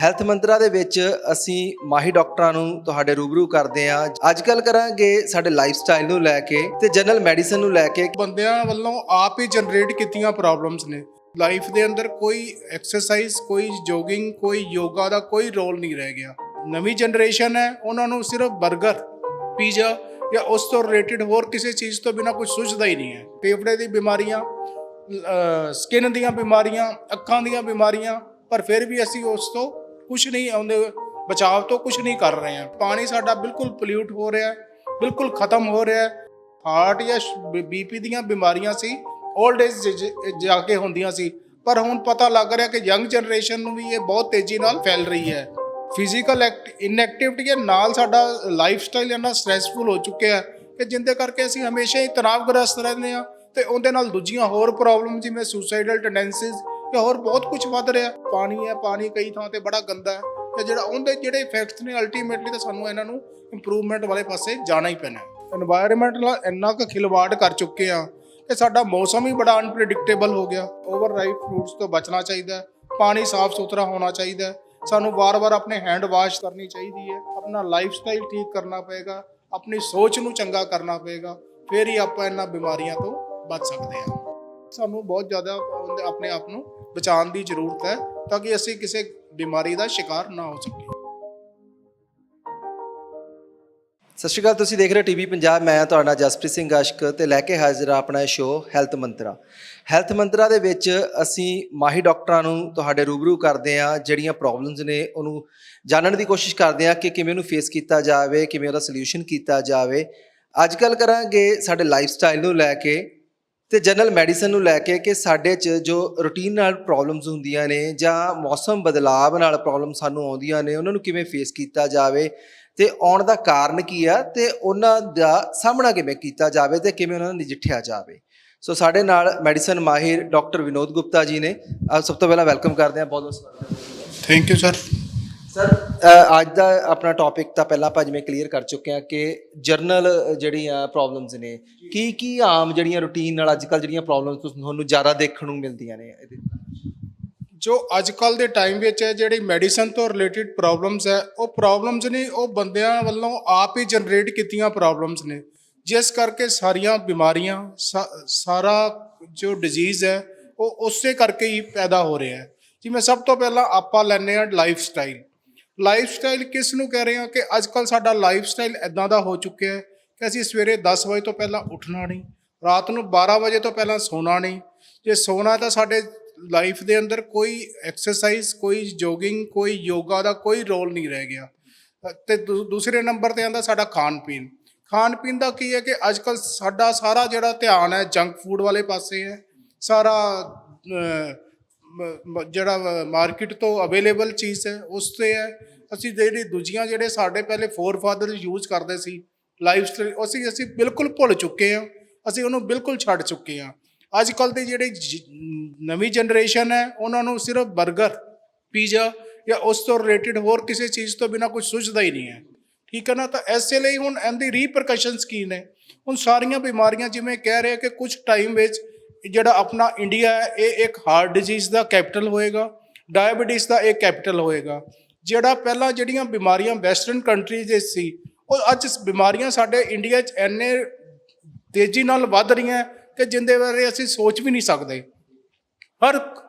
Health ਮੰਤਰਾ ਦੇ ਵਿੱਚ ਅਸੀਂ ਮਾਹਿਰ ਡਾਕਟਰਾਂ ਨੂੰ ਤੁਹਾਡੇ ਰੂਬਰੂ ਕਰਦੇ ਹਾਂ। ਅੱਜ ਕੱਲ ਕਰਾਂਗੇ ਸਾਡੇ ਲਾਈਫ ਸਟਾਈਲ ਨੂੰ ਲੈ ਕੇ ਤੇ ਜਨਰਲ ਮੈਡੀਸਨ ਨੂੰ ਲੈ ਕੇ। ਬੰਦਿਆਂ ਵੱਲੋਂ ਆਪ ਹੀ ਜਨਰੇਟ ਕੀਤੀਆਂ ਪ੍ਰੋਬਲਮਸ ਨੇ ਲਾਈਫ ਦੇ ਅੰਦਰ। ਕੋਈ ਐਕਸਰਸਾਈਜ਼, ਕੋਈ ਜੋਗਿੰਗ, ਕੋਈ ਯੋਗਾ ਦਾ ਕੋਈ ਰੋਲ ਨਹੀਂ ਰਹਿ ਗਿਆ। ਨਵੀਂ ਜਨਰੇਸ਼ਨ ਹੈ, ਉਹਨਾਂ ਨੂੰ ਸਿਰਫ 버ਗਰ, ਪੀਜ਼ਾ ਜਾਂ ਉਸ ਤੋਂ ਰਿਲੇਟਡ ਹੋਰ ਕਿਸੇ ਚੀਜ਼ ਤੋਂ ਬਿਨਾ ਕੁਝ ਸੁਝਦਾ ਹੀ ਨਹੀਂ ਹੈ। ਫੇਫੜੇ ਦੀ ਬਿਮਾਰੀਆਂ, ਸਕਿਨ ਦੀਆਂ ਬਿਮਾਰੀਆਂ, ਅੱਖਾਂ ਦੀਆਂ ਬਿਮਾਰੀਆਂ, ਪਰ ਫਿਰ ਵੀ ਅਸੀਂ ਉਸ ਤੋਂ ਕੁਝ ਨਹੀਂ ਆਉਂਦੇ, ਬਚਾਅ ਤੋਂ ਕੁਝ ਨਹੀਂ ਕਰ ਰਹੇ ਹਾਂ। ਪਾਣੀ ਸਾਡਾ ਬਿਲਕੁਲ ਪੋਲਿਊਟ ਹੋ ਰਿਹਾ, ਬਿਲਕੁਲ ਖਤਮ ਹੋ ਰਿਹਾ। ਹਾਰਟ ਜਾਂ ਬੀਪੀ ਦੀਆਂ ਬਿਮਾਰੀਆਂ ਸੀ 올ਡ ਏਜ ਜਾ ਕੇ ਹੁੰਦੀਆਂ ਸੀ, ਪਰ ਹੁਣ ਪਤਾ ਲੱਗ ਰਿਹਾ ਕਿ ਯੰਗ ਜਨਰੇਸ਼ਨ ਨੂੰ ਵੀ ਇਹ ਬਹੁਤ ਤੇਜ਼ੀ ਨਾਲ ਫੈਲ ਰਹੀ ਹੈ। ਫਿਜ਼ੀਕਲ ਇਨਐਕਟਿਵਿਟੀ ਦੇ ਨਾਲ ਸਾਡਾ ਲਾਈਫ ਸਟਾਈਲ ਇੰਨਾ ਸਟ੍ਰੈਸਫੁਲ ਹੋ ਚੁੱਕਿਆ ਹੈ ਕਿ ਜਿੰਦੇ ਕਰਕੇ ਅਸੀਂ ਹਮੇਸ਼ਾ ਹੀ ਤਣਾਅਗ੍ਰਸਤ ਰਹਿੰਦੇ ਹਾਂ ਤੇ ਉਹਦੇ ਨਾਲ ਦੂਜੀਆਂ ਹੋਰ ਪ੍ਰੋਬਲਮ ਜਿਵੇਂ ਸੁਸਾਈਡਲ ਟੈਂਡੈਂਸੀਜ਼ ਜਾਂ ਹੋਰ ਬਹੁਤ ਕੁਝ ਵੱਧ ਰਿਹਾ। ਪਾਣੀ ਹੈ, ਪਾਣੀ ਕਈ ਥਾਂ ਤੇ ਬੜਾ ਗੰਦਾ ਹੈ ਤੇ ਉਹਦੇ ਜਿਹੜੇ ਇਫੈਕਟਸ ਨੇ ਅਲਟੀਮੇਟਲੀ ਤਾਂ ਸਾਨੂੰ ਇਹਨਾਂ ਨੂੰ ਇੰਪਰੂਵਮੈਂਟ ਵਾਲੇ ਪਾਸੇ ਜਾਣਾ ਹੀ ਪੈਣਾ। এনवायरमेंट ਨਾਲ ਇੰਨਾ ਕੁ ਖਿਲਵਾੜ ਕਰ ਚੁੱਕੇ ਆ ਕਿ ਸਾਡਾ ਮੌਸਮ ਹੀ ਬੜਾ ਅਨਪ੍ਰੈਡਿਕਟੇਬਲ ਹੋ ਗਿਆ। ਓਵਰ ਰਾਈਪ ਫਰੂਟਸ ਤੋਂ ਬਚਣਾ ਚਾਹੀਦਾ, ਪਾਣੀ ਸਾਫ਼ ਸੁਥਰਾ ਹੋਣਾ ਚਾਹੀਦਾ, ਸਾਨੂੰ ਵਾਰ-ਵਾਰ ਆਪਣੇ ਹੈਂਡ ਵਾਸ਼ ਕਰਨੀ ਚਾਹੀਦੀ ਹੈ, ਆਪਣਾ ਲਾਈਫ ਸਟਾਈਲ ਠੀਕ ਕਰਨਾ ਪਏਗਾ, ਆਪਣੀ ਸੋਚ ਨੂੰ ਚੰਗਾ ਕਰਨਾ ਪਏਗਾ, ਫਿਰ ਹੀ ਆਪਾਂ ਇਹਨਾਂ ਬਿਮਾਰੀਆਂ ਤੋਂ ਬਚ ਸਕਦੇ ਹਾਂ। ਸਾਨੂੰ ਬਹੁਤ ਜ਼ਿਆਦਾ ਆਪਣੇ ਆਪ ਨੂੰ ਬਚਾਉਣ ਦੀ ਜ਼ਰੂਰਤ ਹੈ ਤਾਂ ਕਿ ਅਸੀਂ ਕਿਸੇ ਬਿਮਾਰੀ ਦਾ ਸ਼ਿਕਾਰ ਨਾ ਹੋ ਸਕੀਏ। ਸਤਿ ਸ਼੍ਰੀ ਅਕਾਲ, ਤੁਸੀਂ ਦੇਖ ਰਹੇ ਹੋ ਟੀਵੀ ਪੰਜਾਬ। ਮੈਂ ਤੁਹਾਡਾ ਜਸਪ੍ਰੀਤ ਸਿੰਘ ਆਸ਼ਕ ਤੇ ਲੈ ਕੇ ਹਾਜ਼ਰ ਹਾਂ ਆਪਣਾ ਸ਼ੋਅ ਹੈਲਥ ਮੰਤਰਾ। ਹੈਲਥ ਮੰਤਰਾ ਦੇ ਵਿੱਚ ਅਸੀਂ ਮਾਹਿਰ ਡਾਕਟਰਾਂ ਨੂੰ ਤੁਹਾਡੇ ਰੂਬਰੂ ਕਰਦੇ ਹਾਂ। ਜਿਹੜੀਆਂ ਪ੍ਰੋਬਲਮਸ ਨੇ ਉਹਨੂੰ ਜਾਣਨ ਦੀ ਕੋਸ਼ਿਸ਼ ਕਰਦੇ ਹਾਂ ਕਿ ਕਿਵੇਂ ਉਹਨੂੰ ਫੇਸ ਕੀਤਾ ਜਾਵੇ, ਕਿਵੇਂ ਉਹਦਾ ਸੋਲਿਊਸ਼ਨ ਕੀਤਾ ਜਾਵੇ। ਅੱਜ ਕੱਲ੍ਹ ਕਰਾਂਗੇ ਸਾਡੇ ਲਾਈਫ ਸਟਾਈਲ ਨੂੰ ਲੈ ਕੇ ਤੇ ਜਨਰਲ ਮੈਡੀਸਨ ਨੂੰ ਲੈ ਕੇ ਕਿ ਸਾਡੇ 'ਚ ਜੋ ਰੂਟੀਨ ਨਾਲ ਪ੍ਰੋਬਲਮਸ ਹੁੰਦੀਆਂ ਨੇ ਜਾਂ ਮੌਸਮ ਬਦਲਾਵ ਨਾਲ ਪ੍ਰੋਬਲਮ ਸਾਨੂੰ ਆਉਂਦੀਆਂ ਨੇ, ਉਹਨਾਂ ਨੂੰ ਕਿਵੇਂ ਫੇਸ ਕੀਤਾ ਜਾਵੇ ਤੇ ਆਉਣ ਦਾ ਕਾਰਨ ਕੀ ਆ ਤੇ ਉਹਨਾਂ ਦਾ ਸਾਹਮਣਾ ਕਿਵੇਂ ਕੀਤਾ ਜਾਵੇ ਤੇ ਕਿਵੇਂ ਉਹਨਾਂ ਨੂੰ ਨਜਿੱਠਿਆ ਜਾਵੇ। ਸੋ ਸਾਡੇ ਨਾਲ ਮੈਡੀਸਨ ਮਾਹਿਰ ਡਾਕਟਰ ਵਿਨੋਦ ਗੁਪਤਾ ਜੀ ਨੇ। ਸਭ ਤੋਂ ਪਹਿਲਾਂ ਵੈਲਕਮ ਕਰਦੇ ਹਾਂ, ਬਹੁਤ ਬਹੁਤ ਸਵਾਗਤ। Thank you sir. ਸਰ, ਅੱਜ ਦਾ ਆਪਣਾ ਟੌਪਿਕ ਤਾਂ ਪਹਿਲਾਂ ਆਪਾਂ ਜਿਵੇਂ ਕਲੀਅਰ ਕਰ ਚੁੱਕੇ ਹਾਂ ਕਿ ਜਰਨਲ ਜਿਹੜੀਆਂ ਪ੍ਰੋਬਲਮਸ ਨੇ, ਕੀ ਆਮ ਜਿਹੜੀਆਂ ਰੂਟੀਨ ਨਾਲ ਅੱਜ ਕੱਲ੍ਹ ਜਿਹੜੀਆਂ ਪ੍ਰੋਬਲਮਸ ਤੁਹਾਨੂੰ ਜ਼ਿਆਦਾ ਦੇਖਣ ਨੂੰ ਮਿਲਦੀਆਂ ਨੇ ਇਹਦੇ? ਜੋ ਅੱਜ ਕੱਲ੍ਹ ਦੇ ਟਾਈਮ ਵਿੱਚ ਹੈ, ਜਿਹੜੀ ਮੈਡੀਸਨ ਤੋਂ ਰਿਲੇਟਡ ਪ੍ਰੋਬਲਮਸ ਹੈ, ਉਹ ਪ੍ਰੋਬਲਮਸ ਨਹੀਂ, ਉਹ ਬੰਦਿਆਂ ਵੱਲੋਂ ਆਪ ਹੀ ਜਨਰੇਟ ਕੀਤੀਆਂ ਪ੍ਰੋਬਲਮਸ ਨੇ, ਜਿਸ ਕਰਕੇ ਸਾਰੀਆਂ ਬਿਮਾਰੀਆਂ, ਸਾਰਾ ਜੋ ਡਿਜ਼ੀਜ਼ ਹੈ ਉਹ ਉਸੇ ਕਰਕੇ ਹੀ ਪੈਦਾ ਹੋ ਰਿਹਾ ਹੈ। ਜਿਵੇਂ ਸਭ ਤੋਂ ਪਹਿਲਾਂ ਆਪਾਂ ਲੈਂਦੇ ਹਾਂ ਲਾਈਫ ਸਟਾਈਲ। ਲਾਈਫ ਸਟਾਈਲ ਕਿਸ ਨੂੰ ਕਹਿ ਰਹੇ ਹਾਂ ਕਿ ਅੱਜ ਕੱਲ੍ਹ ਸਾਡਾ ਲਾਈਫ ਸਟਾਈਲ ਇੱਦਾਂ ਦਾ ਹੋ ਚੁੱਕਿਆ ਹੈ ਕਿ ਅਸੀਂ ਸਵੇਰੇ 10 ਵਜੇ ਤੋਂ ਪਹਿਲਾਂ ਉੱਠਣਾ ਨਹੀਂ, ਰਾਤ ਨੂੰ 12 ਵਜੇ ਤੋਂ ਪਹਿਲਾਂ ਸੌਣਾ ਨਹੀਂ। ਜੇ ਸੌਣਾ ਤਾਂ ਸਾਡੇ ਲਾਈਫ ਦੇ ਅੰਦਰ ਕੋਈ ਐਕਸਰਸਾਈਜ਼, ਕੋਈ ਜੋਗਿੰਗ, ਕੋਈ ਯੋਗਾ ਦਾ ਕੋਈ ਰੋਲ ਨਹੀਂ ਰਹਿ ਗਿਆ। ਅਤੇ ਦੂਸਰੇ ਨੰਬਰ 'ਤੇ ਆਉਂਦਾ ਸਾਡਾ ਖਾਣ ਪੀਣ। ਖਾਣ ਪੀਣ ਦਾ ਕੀ ਹੈ ਕਿ ਅੱਜ ਕੱਲ੍ਹ ਸਾਡਾ ਸਾਰਾ ਜਿਹੜਾ ਧਿਆਨ ਹੈ ਜੰਕ ਫੂਡ ਵਾਲੇ ਪਾਸੇ ਹੈ। ਸਾਰਾ ਜਿਹੜਾ ਮਾਰਕੀਟ ਤੋਂ ਅਵੇਲੇਬਲ ਚੀਜ਼ ਹੈ ਉਸ 'ਤੇ ਹੈ। ਅਸੀਂ ਜਿਹੜੀ ਦੂਜੀਆਂ ਜਿਹੜੇ ਸਾਡੇ ਪਹਿਲੇ ਫੋਰਫਾਦਰ ਯੂਜ਼ ਕਰਦੇ ਸੀ ਲਾਈਫ ਸਟਾਈਲ, ਅਸੀਂ ਬਿਲਕੁਲ ਭੁੱਲ ਚੁੱਕੇ ਹਾਂ, ਅਸੀਂ ਉਹਨੂੰ ਬਿਲਕੁਲ ਛੱਡ ਚੁੱਕੇ ਹਾਂ। ਅੱਜ ਕੱਲ੍ਹ ਦੀ ਜਿਹੜੀ ਨਵੀਂ ਜਨਰੇਸ਼ਨ ਹੈ, ਉਹਨਾਂ ਨੂੰ ਸਿਰਫ 버ਗਰ, ਪੀਜ਼ਾ ਜਾਂ ਉਸ ਤੋਂ ਰਿਲੇਟਡ ਹੋਰ ਕਿਸੇ ਚੀਜ਼ ਤੋਂ ਬਿਨਾ ਕੁਝ ਸੁਝਦਾ ਹੀ ਨਹੀਂ ਹੈ। ਠੀਕ ਹੈ ਨਾ? ਤਾਂ ਇਸੇ ਲਈ ਹੁਣ ਇਹਦੀ ਰੀਪਰਕਸ਼ਨਸ ਕੀ ਨੇ? ਹੁਣ ਸਾਰੀਆਂ ਬਿਮਾਰੀਆਂ, ਜਿਵੇਂ ਕਹਿ ਰਹੇ ਕਿ ਕੁਝ ਟਾਈਮ ਵਿੱਚ ਜਿਹੜਾ ਆਪਣਾ ਇੰਡੀਆ ਹੈ ਇਹ ਇੱਕ ਹਾਰਟ ਡਿਜ਼ੀਜ਼ ਦਾ ਕੈਪੀਟਲ ਹੋਏਗਾ, ਡਾਇਬਟੀਜ਼ ਦਾ ਇਹ ਕੈਪੀਟਲ ਹੋਏਗਾ। ਜਿਹੜਾ ਪਹਿਲਾਂ ਜਿਹੜੀਆਂ ਬਿਮਾਰੀਆਂ ਵੈਸਟਰਨ ਕੰਟਰੀਜ਼ ਵਿੱਚ ਸੀ, ਉਹ ਅੱਜ ਬਿਮਾਰੀਆਂ ਸਾਡੇ ਇੰਡੀਆ 'ਚ ਇੰਨੇ ਤੇਜ਼ੀ ਨਾਲ ਵੱਧ ਰਹੀਆਂ ਕਿ ਜਿੰਦੇ ਬਾਰੇ ਅਸੀਂ ਸੋਚ ਵੀ ਨਹੀਂ ਸਕਦੇ। ਹਰ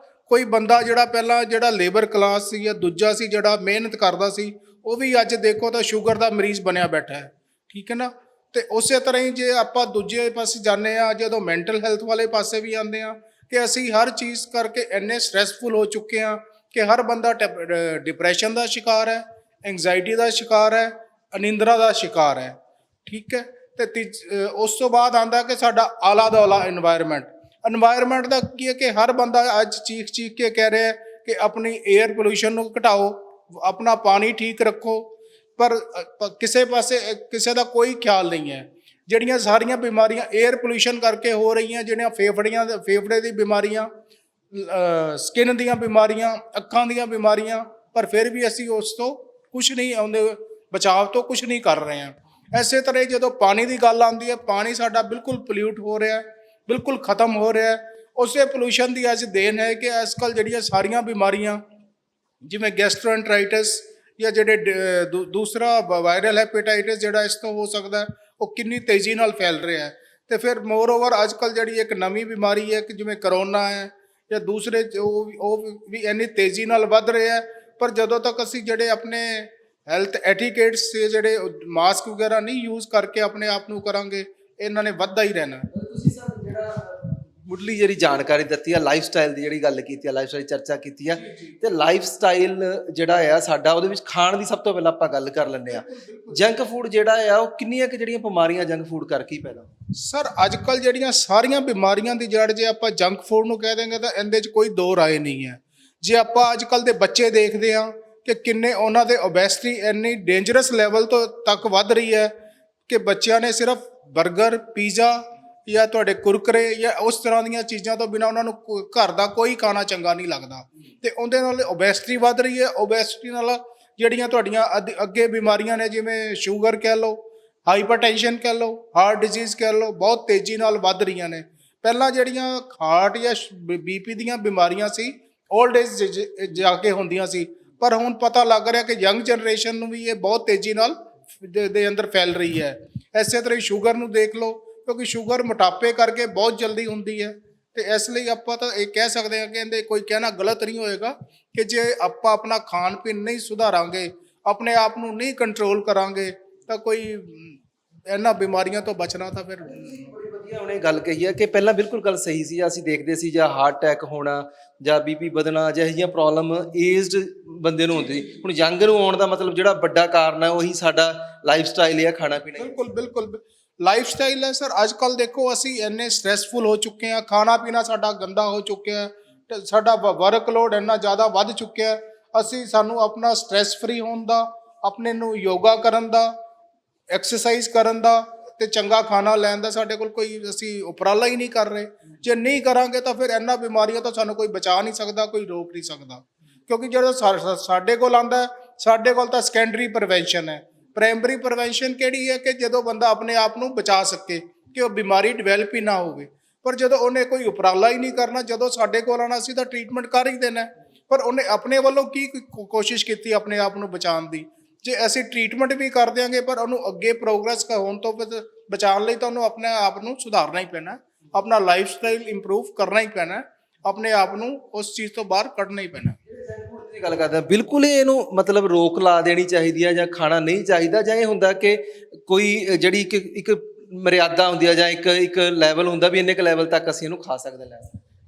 ਕੋਈ ਬੰਦਾ ਜਿਹੜਾ ਪਹਿਲਾਂ ਜਿਹੜਾ ਲੇਬਰ ਕਲਾਸ ਸੀ ਜਾਂ ਦੂਜਾ ਸੀ ਜਿਹੜਾ ਮਿਹਨਤ ਕਰਦਾ ਸੀ, ਉਹ ਵੀ ਅੱਜ ਦੇਖੋ ਤਾਂ ਸ਼ੂਗਰ ਦਾ ਮਰੀਜ਼ ਬਣਿਆ ਬੈਠਾ ਹੈ। ਠੀਕ ਹੈ ਨਾ? ਅਤੇ ਉਸੇ ਤਰ੍ਹਾਂ ਹੀ ਜੇ ਆਪਾਂ ਦੂਜੇ ਪਾਸੇ ਜਾਂਦੇ ਹਾਂ, ਜਦੋਂ ਮੈਂਟਲ ਹੈਲਥ ਵਾਲੇ ਪਾਸੇ ਵੀ ਆਉਂਦੇ ਹਾਂ, ਕਿ ਅਸੀਂ ਹਰ ਚੀਜ਼ ਕਰਕੇ ਇੰਨੇ ਸਟ੍ਰੈਸਫੁਲ ਹੋ ਚੁੱਕੇ ਹਾਂ ਕਿ ਹਰ ਬੰਦਾ ਡਿਪਰੈਸ਼ਨ ਦਾ ਸ਼ਿਕਾਰ ਹੈ, ਐਂਗਜ਼ਾਇਟੀ ਦਾ ਸ਼ਿਕਾਰ ਹੈ, ਅਨਿੰਦਰਾ ਦਾ ਸ਼ਿਕਾਰ ਹੈ। ਠੀਕ ਹੈ? ਅਤੇ ਉਸ ਤੋਂ ਬਾਅਦ ਆਉਂਦਾ ਕਿ ਸਾਡਾ ਆਲਾ ਦੁਆਲਾ এনवायरमेंट ਦਾ ਕੀ ਹੈ ਕਿ ਹਰ ਬੰਦਾ ਅੱਜ ਚੀਖ ਕੇ ਕਹਿ ਰਿਹਾ ਕਿ ਆਪਣੀ ਏਅਰ ਪੋਲਿਊਸ਼ਨ ਨੂੰ ਘਟਾਓ, ਆਪਣਾ ਪਾਣੀ ਠੀਕ ਰੱਖੋ, ਪਰ ਕਿਸੇ ਪਾਸੇ ਕਿਸੇ ਦਾ ਕੋਈ ਖਿਆਲ ਨਹੀਂ ਹੈ। ਜਿਹੜੀਆਂ ਸਾਰੀਆਂ ਬਿਮਾਰੀਆਂ ਏਅਰ ਪੋਲਿਊਸ਼ਨ ਕਰਕੇ ਹੋ ਰਹੀਆਂ, ਜਿਹੜੀਆਂ ਫੇਫੜੇ ਦੀ ਬਿਮਾਰੀਆਂ, ਸਕਿਨ ਦੀਆਂ ਬਿਮਾਰੀਆਂ, ਅੱਖਾਂ ਦੀਆਂ ਬਿਮਾਰੀਆਂ, ਪਰ ਫਿਰ ਵੀ ਅਸੀਂ ਉਸ ਤੋਂ ਕੁਛ ਨਹੀਂ ਆਉਂਦੇ, ਬਚਾਅ ਤੋਂ ਕੁਛ ਨਹੀਂ ਕਰ ਰਹੇ ਹਾਂ। ਇਸੇ ਤਰ੍ਹਾਂ ਜਦੋਂ ਪਾਣੀ ਦੀ ਗੱਲ ਆਉਂਦੀ ਹੈ, ਪਾਣੀ ਸਾਡਾ ਬਿਲਕੁਲ ਪੋਲਿਊਟ ਹੋ ਰਿਹਾ, ਬਿਲਕੁਲ ਖਤਮ ਹੋ ਰਿਹਾ। ਉਸੇ ਪੋਲਿਊਸ਼ਨ ਦੀ ਅੱਜ ਦੇਣ ਹੈ ਕਿ ਅੱਜ ਕੱਲ੍ਹ ਜਿਹੜੀਆਂ ਸਾਰੀਆਂ ਬਿਮਾਰੀਆਂ ਜਿਵੇਂ ਗੈਸਟ੍ਰੋਐਂਟਰਾਈਟਿਸ ਜਾਂ ਜਿਹੜੇ ਦੂਸਰਾ ਵਾਇਰਲ ਹੈਪੇਟਾਈਟਿਸ ਜਿਹੜਾ ਇਸ ਤੋਂ ਹੋ ਸਕਦਾ ਹੈ, ਉਹ ਕਿੰਨੀ ਤੇਜ਼ੀ ਨਾਲ ਫੈਲ ਰਿਹਾ ਹੈ। ਤੇ ਫਿਰ ਮੋਰ ਓਵਰ ਅੱਜ ਕੱਲ੍ਹ ਜਿਹੜੀ ਇੱਕ ਨਵੀਂ ਬਿਮਾਰੀ ਹੈ ਕਿ ਜਿਵੇਂ ਕਰੋਨਾ ਹੈ ਜਾਂ ਦੂਸਰੇ ਉਹ ਵੀ ਇੰਨੀ ਤੇਜ਼ੀ ਨਾਲ ਵੱਧ ਰਿਹਾ ਹੈ। ਪਰ ਜਦੋਂ ਤੱਕ ਅਸੀਂ ਜਿਹੜੇ ਆਪਣੇ ਹੈਲਥ ਐਟੀਕੇਟਸ ਜਿਹੜੇ ਮਾਸਕ ਵਗੈਰਾ ਨਹੀਂ ਯੂਜ਼ ਕਰਕੇ ਆਪਣੇ ਆਪ ਨੂੰ ਕਰਾਂਗੇ, ਇਹਨਾਂ ਨੇ ਵੱਧਦਾ ਹੀ ਰਹਿਣਾ। ਤੁਸੀਂ ਸਾਨੂੰ ਜਿਹੜਾ ਮੁੱਢਲੀ ਜਿਹੜੀ ਜਾਣਕਾਰੀ ਦਿੱਤੀ ਆ, ਲਾਈਫ ਸਟਾਈਲ ਦੀ ਜਿਹੜੀ ਗੱਲ ਕੀਤੀ ਆ, ਲਾਈਫ ਸਟਾਈਲ ਚਰਚਾ ਕੀਤੀ ਆ, ਤੇ ਲਾਈਫ ਸਟਾਈਲ ਜਿਹੜਾ ਆ ਸਾਡਾ, ਉਹਦੇ ਵਿੱਚ ਖਾਣ ਦੀ ਸਭ ਤੋਂ ਪਹਿਲਾਂ ਆਪਾਂ ਗੱਲ ਕਰ ਲੈਂਦੇ ਆ। ਜੰਕ ਫੂਡ ਜਿਹੜਾ ਆ ਉਹ ਕਿੰਨੀਆਂ ਕਿ ਜਿਹੜੀਆਂ ਬਿਮਾਰੀਆਂ ਜੰਕ ਫੂਡ ਕਰਕੇ ਹੀ ਪੈਦਾ? ਸਰ ਅੱਜ ਕੱਲ੍ਹ ਜਿਹੜੀਆਂ ਸਾਰੀਆਂ ਬਿਮਾਰੀਆਂ ਦੀ ਜੜ ਜੇ ਆਪਾਂ ਜੰਕ ਫੂਡ ਨੂੰ ਕਹਿ ਦੇਂਗੇ ਤਾਂ ਇਹਦੇ 'ਚ ਕੋਈ ਦੋ ਰਾਏ ਨਹੀਂ ਹੈ। ਜੇ ਆਪਾਂ ਅੱਜ ਕੱਲ੍ਹ ਦੇ ਬੱਚੇ ਦੇਖਦੇ ਹਾਂ ਕਿ ਕਿੰਨੇ ਉਹਨਾਂ ਦੇ ਓਬੈਸਿਟੀ ਇੰਨੀ ਡੇਂਜਰਸ ਲੈਵਲ ਤੋਂ ਤੱਕ ਵੱਧ ਰਹੀ ਹੈ ਕਿ ਬੱਚਿਆਂ ਨੇ ਸਿਰਫ 버ਗਰ, ਪੀਜ਼ਾ ਜਾਂ ਤੁਹਾਡੇ ਕੁਰਕਰੇ ਜਾਂ ਉਸ ਤਰ੍ਹਾਂ ਦੀਆਂ ਚੀਜ਼ਾਂ ਤੋਂ ਬਿਨਾਂ ਉਹਨਾਂ ਨੂੰ ਘਰ ਦਾ ਕੋਈ ਖਾਣਾ ਚੰਗਾ ਨਹੀਂ ਲੱਗਦਾ, ਤੇ ਉਹਦੇ ਨਾਲ ਓਬੈਸਿਟੀ ਵੱਧ ਰਹੀ ਹੈ। ਓਬੈਸਿਟੀ ਨਾਲ ਜਿਹੜੀਆਂ ਤੁਹਾਡੀਆਂ ਅੱਗੇ ਬਿਮਾਰੀਆਂ ਨੇ, ਜਿਵੇਂ ਸ਼ੂਗਰ ਕਹਿ ਲਓ, ਹਾਈਪਰਟੈਂਸ਼ਨ ਕਹਿ ਲਓ, ਹਾਰਟ ਡਿਜ਼ੀਜ਼ ਕਹਿ ਲਓ, ਬਹੁਤ ਤੇਜ਼ੀ ਨਾਲ ਵੱਧ ਰਹੀਆਂ ਨੇ। ਪਹਿਲਾਂ ਜਿਹੜੀਆਂ ਹਾਰਟ ਜਾਂ BP ਦੀਆਂ ਬਿਮਾਰੀਆਂ ਸੀ ਓਲਡ ਏਜ ਜਾ ਕੇ ਹੁੰਦੀਆਂ ਸੀ, ਪਰ ਹੁਣ ਪਤਾ ਲੱਗ ਰਿਹਾ ਕਿ ਯੰਗ ਜਨਰੇਸ਼ਨ ਨੂੰ ਵੀ ਇਹ ਬਹੁਤ ਤੇਜ਼ੀ ਨਾਲ ਦੇ ਅੰਦਰ ਫੈਲ ਰਹੀ ਹੈ। ਇਸੇ ਤਰ੍ਹਾਂ ਹੀ ਸ਼ੂਗਰ ਨੂੰ ਦੇਖ ਲਓ, ਕਿਉਂਕਿ ਸ਼ੂਗਰ ਮੋਟਾਪੇ ਕਰਕੇ ਬਹੁਤ ਜਲਦੀ ਹੁੰਦੀ ਹੈ। ਤੇ ਇਸ ਲਈ ਆਪਾਂ ਤਾਂ ਇਹ ਕਹਿ ਸਕਦੇ ਹਾਂ ਕਿ ਇਹਦੇ ਕੋਈ ਕਹਿਣਾ ਗਲਤ ਨਹੀਂ ਹੋਏਗਾ ਕਿ ਜੇ ਆਪਾਂ ਆਪਣਾ ਖਾਣ ਪੀਣ ਨਹੀਂ ਸੁਧਾਰਾਂਗੇ, ਆਪਣੇ ਆਪ ਨੂੰ ਨਹੀਂ ਕੰਟਰੋਲ ਕਰਾਂਗੇ, ਤਾਂ ਕੋਈ ਇਹਨਾਂ ਬਿਮਾਰੀਆਂ ਤੋਂ ਬਚਣਾ ਤਾਂ ਫਿਰ। ਬੜੀ ਵਧੀਆ ਉਹਨੇ ਗੱਲ ਕਹੀ ਹੈ ਕਿ ਪਹਿਲਾਂ ਬਿਲਕੁਲ ਗੱਲ ਸਹੀ ਸੀ। ਅਸੀਂ ਦੇਖਦੇ ਸੀ ਜਾਂ ਹਾਰਟ ਅਟੈਕ ਹੋਣਾ ਜਾਂ BP ਵਧਣਾ ਜਾਂ ਇਹੋ ਜਿਹੀਆਂ ਪ੍ਰੋਬਲਮ ਏਜਡ ਬੰਦੇ ਨੂੰ ਹੁੰਦੀ। ਹੁਣ ਯੰਗ ਨੂੰ ਆਉਣ ਦਾ ਮਤਲਬ ਜਿਹੜਾ ਵੱਡਾ ਕਾਰਨ ਹੈ ਉਹੀ ਸਾਡਾ ਲਾਈਫ ਸਟਾਈਲ ਹੈ, ਖਾਣਾ ਪੀਣਾ। ਬਿਲਕੁਲ ਲਾਈਫ ਸਟਾਈਲ ਹੈ ਸਰ। ਅੱਜ ਕੱਲ੍ਹ ਦੇਖੋ ਅਸੀਂ ਇੰਨੇ ਸਟ੍ਰੈਸਫੁਲ ਹੋ ਚੁੱਕੇ ਹਾਂ, ਖਾਣਾ ਪੀਣਾ ਸਾਡਾ ਗੰਦਾ ਹੋ ਚੁੱਕਿਆ, ਤੇ ਸਾਡਾ ਵਰਕਲੋਡ ਇੰਨਾ ਜ਼ਿਆਦਾ ਵੱਧ ਚੁੱਕਿਆ। ਸਾਨੂੰ ਆਪਣਾ ਸਟ੍ਰੈਸ ਫਰੀ ਹੋਣ ਦਾ, ਆਪਣੇ ਨੂੰ ਯੋਗਾ ਕਰਨ ਦਾ, ਐਕਸਰਸਾਈਜ਼ ਕਰਨ ਦਾ ਤੇ ਚੰਗਾ ਖਾਣਾ ਲੈਣ ਦਾ ਸਾਡੇ ਕੋਲ ਕੋਈ ਅਸੀਂ ਉਪਰਾਲਾ ਹੀ ਨਹੀਂ ਕਰ ਰਹੇ। ਜੇ ਨਹੀਂ ਕਰਾਂਗੇ ਤਾਂ ਫਿਰ ਇਹਨਾਂ ਬਿਮਾਰੀਆਂ ਤੋਂ ਸਾਨੂੰ ਕੋਈ ਬਚਾ ਨਹੀਂ ਸਕਦਾ, ਕੋਈ ਰੋਕ ਨਹੀਂ ਸਕਦਾ। ਕਿਉਂਕਿ ਜਦੋਂ ਸਾਡੇ ਕੋਲ ਆਉਂਦਾ, ਸਾਡੇ ਕੋਲ ਤਾਂ ਸੈਕੰਡਰੀ ਪ੍ਰੀਵੈਂਸ਼ਨ ਹੈ। ਪ੍ਰਾਇਮਰੀ ਪ੍ਰੀਵੈਂਸ਼ਨ ਕਿਹੜੀ ਹੈ ਕਿ ਜਦੋਂ ਬੰਦਾ ਆਪਣੇ ਆਪ ਨੂੰ ਬਚਾ ਸਕੇ, ਕਿ ਉਹ ਬਿਮਾਰੀ ਡਿਵੈਲਪ ਹੀ ਨਾ ਹੋਵੇ। ਪਰ ਜਦੋਂ ਉਹਨੇ ਕੋਈ ਉਪਰਾਲਾ ਹੀ ਨਹੀਂ ਕਰਨਾ, ਜਦੋਂ ਸਾਡੇ ਕੋਲ ਆਉਣਾ ਅਸੀਂ ਤਾਂ ਟ੍ਰੀਟਮੈਂਟ ਕਰ ਹੀ ਦੇਣਾ, ਪਰ ਉਹਨੇ ਆਪਣੇ ਵੱਲੋਂ ਕੀ ਕੋਸ਼ਿਸ਼ ਕੀਤੀ ਆਪਣੇ ਆਪ ਨੂੰ ਬਚਾਉਣ ਦੀ? ਜੇ ਅਸੀਂ ਟ੍ਰੀਟਮੈਂਟ ਵੀ ਕਰ ਦਿਆਂਗੇ ਪਰ ਉਹਨੂੰ ਅੱਗੇ ਪ੍ਰੋਗਰੈਸ ਹੋਣ ਤੋਂ ਬਚਾਉਣ ਲਈ ਤਾਂ ਉਹਨੂੰ ਆਪਣੇ ਆਪ ਨੂੰ ਸੁਧਾਰਨਾ ਹੀ ਪੈਣਾ, ਆਪਣਾ ਲਾਈਫ ਸਟਾਈਲ ਇੰਪਰੂਵ ਕਰਨਾ ਹੀ ਪੈਣਾ, ਆਪਣੇ ਆਪ ਨੂੰ ਉਸ ਚੀਜ਼ ਤੋਂ ਬਾਹਰ ਕੱਢਣਾ ਹੀ ਪੈਣਾ। ਦੀ ਗੱਲ ਕਰਦੇ ਹਾਂ, ਬਿਲਕੁਲ ਹੀ ਇਹਨੂੰ ਮਤਲਬ ਰੋਕ ਲਾ ਦੇਣੀ ਚਾਹੀਦੀ ਹੈ ਜਾਂ ਖਾਣਾ ਨਹੀਂ ਚਾਹੀਦਾ, ਜਾਂ ਇਹ ਹੁੰਦਾ ਕਿ ਕੋਈ ਜਿਹੜੀ ਇੱਕ ਮਰਿਆਦਾ ਹੁੰਦੀ ਹੈ ਜਾਂ ਇੱਕ ਲੈਵਲ ਹੁੰਦਾ ਵੀ ਇੰਨੇ ਕੁ ਲੈਵਲ ਤੱਕ ਅਸੀਂ ਇਹਨੂੰ ਖਾ ਸਕਦੇ ਲੈ?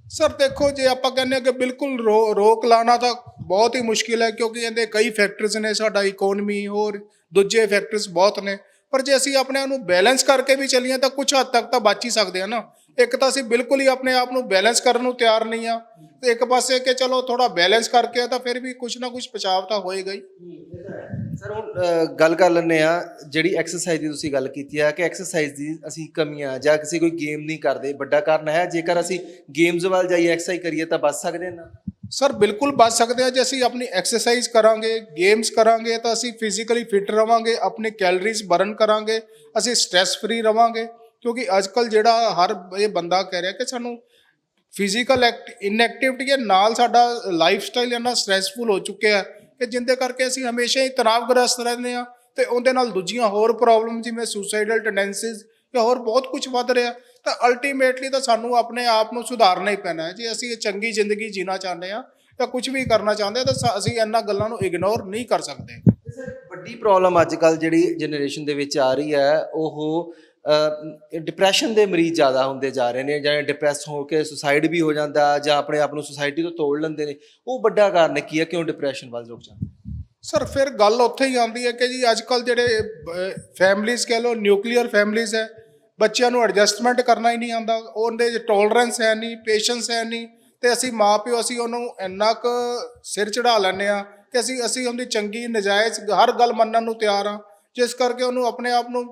ਸਰ ਦੇਖੋ, ਜੇ ਆਪਾਂ ਕਹਿੰਦੇ ਹਾਂ ਕਿ ਬਿਲਕੁਲ ਰੋਕ ਲਾਣਾ ਤਾਂ ਬਹੁਤ ਹੀ ਮੁਸ਼ਕਿਲ ਹੈ, ਕਿਉਂਕਿ ਇਹਦੇ ਕਈ ਫੈਕਟਰਸ ਨੇ, ਸਾਡਾ ਇਕੋਨਮੀ ਹੋਰ ਦੂਜੇ ਫੈਕਟਰਸ ਬਹੁਤ ਨੇ। ਪਰ ਜੇ ਅਸੀਂ ਆਪਣੇ ਆਪ ਨੂੰ ਬੈਲੈਂਸ ਕਰਕੇ ਵੀ ਚੱਲੀਏ ਤਾਂ ਕੁਛ ਹੱਦ ਤੱਕ ਤਾਂ ਬਚ ਹੀ ਸਕਦੇ ਹਾਂ ਨਾ। ਇੱਕ ਤਾਂ ਅਸੀਂ ਬਿਲਕੁਲ ਹੀ ਆਪਣੇ ਆਪ ਨੂੰ ਬੈਲੈਂਸ ਕਰਨ ਨੂੰ ਤਿਆਰ ਨਹੀਂ ਆ, ਤੇ ਇੱਕ ਪਾਸੇ ਕਿ ਚਲੋ ਥੋੜਾ ਬੈਲੈਂਸ ਕਰਕੇ ਤਾਂ ਫਿਰ ਵੀ ਕੁਛ ਨਾ ਕੁਛ ਬਚਾਵ ਤਾਂ ਹੋਏਗਾ ਹੀ। ਸਰ ਹੁਣ ਗੱਲ ਕਰ ਲੈਂਦੇ ਆ, ਜਿਹੜੀ ਐਕਸਰਸਾਈਜ਼ ਦੀ ਤੁਸੀਂ ਗੱਲ ਕੀਤੀ ਆ ਕਿ ਐਕਸਰਸਾਈਜ਼ ਦੀ ਅਸੀਂ ਕਮੀਆਂ ਜਾਂ ਕਿਸੇ ਕੋਈ ਗੇਮ ਨਹੀਂ ਕਰਦੇ, ਵੱਡਾ ਕਾਰਨ ਹੈ। ਜੇਕਰ ਅਸੀਂ ਗੇਮਸ ਵੱਲ ਜਾਈਏ, ਐਕਸਰਸਾਈਜ਼ ਕਰੀਏ ਤਾਂ ਬਚ ਸਕਦੇ ਹਾਂ ਨਾ? ਸਰ ਬਿਲਕੁਲ ਬਚ ਸਕਦੇ ਹਾਂ। ਜੇ ਅਸੀਂ ਆਪਣੀ ਐਕਸਰਸਾਈਜ਼ ਕਰਾਂਗੇ, ਗੇਮਸ ਕਰਾਂਗੇ, ਤਾਂ ਅਸੀਂ ਫਿਜ਼ੀਕਲੀ ਫਿਟ ਰਵਾਂਗੇ, ਆਪਣੀ ਕੈਲਰੀਜ਼ ਬਰਨ ਕਰਾਂਗੇ, ਅਸੀਂ ਸਟ੍ਰੈਸ ਫਰੀ ਰਵਾਂਗੇ। ਕਿਉਂਕਿ ਅੱਜ ਕੱਲ੍ਹ ਜਿਹੜਾ ਹਰ ਇਹ ਬੰਦਾ ਕਹਿ ਰਿਹਾ ਕਿ ਸਾਨੂੰ ਫਿਜ਼ੀਕਲ ਇਨਐਕਟਿਵਿਟੀ ਦੇ ਨਾਲ ਸਾਡਾ ਲਾਈਫ ਸਟਾਈਲ ਇੰਨਾ ਸਟ੍ਰੈਸਫੁਲ ਹੋ ਚੁੱਕਿਆ ਕਿ ਜਿਹਦੇ ਕਰਕੇ ਅਸੀਂ ਹਮੇਸ਼ਾ ਹੀ ਤਣਾਅਗ੍ਰਸਤ ਰਹਿੰਦੇ ਹਾਂ, ਅਤੇ ਉਹਦੇ ਨਾਲ ਦੂਜੀਆਂ ਹੋਰ ਪ੍ਰੋਬਲਮ ਜਿਵੇਂ ਸੁਸਾਈਡਲ ਟੈਂਡੈਂਸੀਜ਼ ਜਾਂ ਹੋਰ ਬਹੁਤ ਕੁਛ ਵੱਧ ਰਿਹਾ। ਤਾਂ ਅਲਟੀਮੇਟਲੀ ਤਾਂ ਸਾਨੂੰ ਆਪਣੇ ਆਪ ਨੂੰ ਸੁਧਾਰਨਾ ਹੀ ਪੈਣਾ ਹੈ। ਜੇ ਅਸੀਂ ਇਹ ਚੰਗੀ ਜ਼ਿੰਦਗੀ ਜੀਣਾ ਚਾਹੁੰਦੇ ਹਾਂ ਜਾਂ ਕੁਛ ਵੀ ਕਰਨਾ ਚਾਹੁੰਦੇ ਹਾਂ ਤਾਂ ਅਸੀਂ ਇਹਨਾਂ ਗੱਲਾਂ ਨੂੰ ਇਗਨੋਰ ਨਹੀਂ ਕਰ ਸਕਦੇ। ਵੱਡੀ ਪ੍ਰੋਬਲਮ ਅੱਜ ਕੱਲ੍ਹ ਜਿਹੜੀ ਜਨਰੇਸ਼ਨ ਦੇ ਵਿੱਚ ਆ ਰਹੀ ਹੈ, ਉਹ ਡਿਪਰੈਸ਼ਨ ਦੇ ਮਰੀਜ਼ ਜ਼ਿਆਦਾ ਹੁੰਦੇ ਜਾ ਰਹੇ ਨੇ, ਜਾਂ ਡਿਪਰੈਸ ਹੋ ਕੇ ਸੁਸਾਈਡ ਵੀ ਹੋ ਜਾਂਦਾ ਜਾਂ ਆਪਣੇ ਆਪ ਨੂੰ ਸੁਸਾਇਟੀ ਤੋਂ ਤੋੜ ਲੈਂਦੇ ਨੇ। ਉਹ ਵੱਡਾ ਕਾਰਨ ਕੀ ਹੈ, ਕਿਉਂ ਡਿਪਰੈਸ਼ਨ ਵੱਲ ਰੁਕ ਜਾਂਦੇ? ਸਰ ਫਿਰ ਗੱਲ ਉੱਥੇ ਹੀ ਆਉਂਦੀ ਹੈ ਕਿ ਜੀ ਅੱਜ ਕੱਲ੍ਹ ਜਿਹੜੇ ਫੈਮਲੀਜ਼ ਕਹਿ ਲਓ, ਨਿਊਕਲੀਅਰ ਫੈਮਲੀਜ਼ ਹੈ, ਬੱਚਿਆਂ ਨੂੰ ਐਡਜਸਟਮੈਂਟ ਕਰਨਾ ਹੀ ਨਹੀਂ ਆਉਂਦਾ, ਉਹਦੇ 'ਚ ਟੋਲਰੈਂਸ ਹੈ ਨਹੀਂ, ਪੇਸ਼ੈਂਸ ਹੈ ਨਹੀਂ, ਅਤੇ ਅਸੀਂ ਮਾਂ ਪਿਓ ਅਸੀਂ ਉਹਨੂੰ ਇੰਨਾ ਕੁ ਸਿਰ ਚੜ੍ਹਾ ਲੈਂਦੇ ਹਾਂ ਕਿ ਅਸੀਂ ਉਹਦੀ ਚੰਗੀ ਨਜਾਇਜ਼ ਹਰ ਗੱਲ ਮੰਨਣ ਨੂੰ ਤਿਆਰ ਹਾਂ, ਜਿਸ ਕਰਕੇ ਉਹਨੂੰ ਆਪਣੇ ਆਪ ਨੂੰ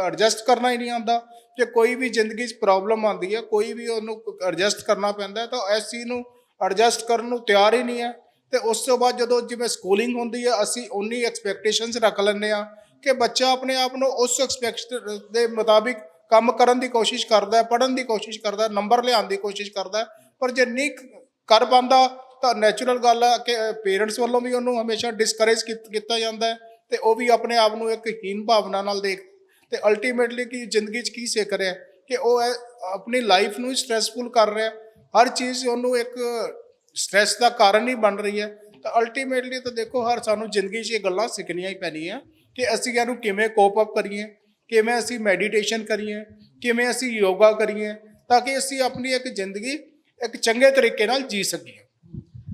ਐਡਜਸਟ ਕਰਨਾ ਹੀ ਨਹੀਂ ਆਉਂਦਾ। ਜੇ ਕੋਈ ਵੀ ਜ਼ਿੰਦਗੀ 'ਚ ਪ੍ਰੋਬਲਮ ਆਉਂਦੀ ਹੈ, ਕੋਈ ਵੀ ਉਹਨੂੰ ਐਡਜਸਟ ਕਰਨਾ ਪੈਂਦਾ, ਤਾਂ ਇਸ ਚੀਜ਼ ਨੂੰ ਐਡਜਸਟ ਕਰਨ ਨੂੰ ਤਿਆਰ ਹੀ ਨਹੀਂ ਹੈ। ਅਤੇ ਉਸ ਤੋਂ ਬਾਅਦ ਜਦੋਂ ਜਿਵੇਂ ਸਕੂਲਿੰਗ ਹੁੰਦੀ ਹੈ, ਅਸੀਂ ਉਨੀ ਐਕਸਪੈਕਟੇਸ਼ਨਸ ਰੱਖ ਲੈਂਦੇ ਹਾਂ ਕਿ ਬੱਚਾ ਆਪਣੇ ਆਪ ਨੂੰ ਉਸ ਐਕਸਪੈਕਟ ਦੇ ਮੁਤਾਬਿਕ ਕੰਮ ਕਰਨ ਦੀ ਕੋਸ਼ਿਸ਼ ਕਰਦਾ, ਪੜ੍ਹਨ ਦੀ ਕੋਸ਼ਿਸ਼ ਕਰਦਾ, ਨੰਬਰ ਲਿਆਉਣ ਦੀ ਕੋਸ਼ਿਸ਼ ਕਰਦਾ, ਪਰ ਜੇ ਨਹੀਂ ਕਰ ਪਾਉਂਦਾ ਤਾਂ ਨੈਚੁਰਲ ਗੱਲ ਆ ਕਿ ਪੇਰੈਂਟਸ ਵੱਲੋਂ ਵੀ ਉਹਨੂੰ ਹਮੇਸ਼ਾ ਡਿਸਕਰੇਜ ਕੀਤਾ ਜਾਂਦਾ ਹੈ ਤੇ ਉਹ ਵੀ ਆਪਣੇ ਆਪ ਨੂੰ ਇੱਕ ਹੀਨ ਭਾਵਨਾ ਨਾਲ ਦੇਖ ਤੇ ਅਲਟੀਮੇਟਲੀ ਕੀ ਜ਼ਿੰਦਗੀ 'ਚ ਕੀ ਸਿੱਖ ਰਿਹਾ ਕਿ ਉਹ ਆਪਣੀ ਲਾਈਫ ਨੂੰ ਸਟ੍ਰੈਸਫੁਲ ਕਰ ਰਿਹਾ, ਹਰ ਚੀਜ਼ ਉਹਨੂੰ ਇੱਕ ਸਟ੍ਰੈਸ ਦਾ ਕਾਰਨ ਹੀ ਬਣ ਰਹੀ ਹੈ। ਤਾਂ ਅਲਟੀਮੇਟਲੀ ਤਾਂ ਦੇਖੋ ਸਾਨੂੰ ਜ਼ਿੰਦਗੀ 'ਚ ਇਹ ਗੱਲਾਂ ਸਿੱਖਣੀਆਂ ਹੀ ਪੈਣੀਆਂ ਕਿ ਅਸੀਂ ਇਹਨੂੰ ਕਿਵੇਂ ਕੋਪ ਅਪ ਕਰੀਏ, ਕਿਵੇਂ ਅਸੀਂ ਮੈਡੀਟੇਸ਼ਨ ਕਰੀਏ, ਕਿਵੇਂ ਅਸੀਂ ਯੋਗਾ ਕਰੀਏ ਤਾਂ ਕਿ ਅਸੀਂ ਆਪਣੀ ਇੱਕ ਜ਼ਿੰਦਗੀ ਇੱਕ ਚੰਗੇ ਤਰੀਕੇ ਨਾਲ ਜੀ ਸਕੀਏ।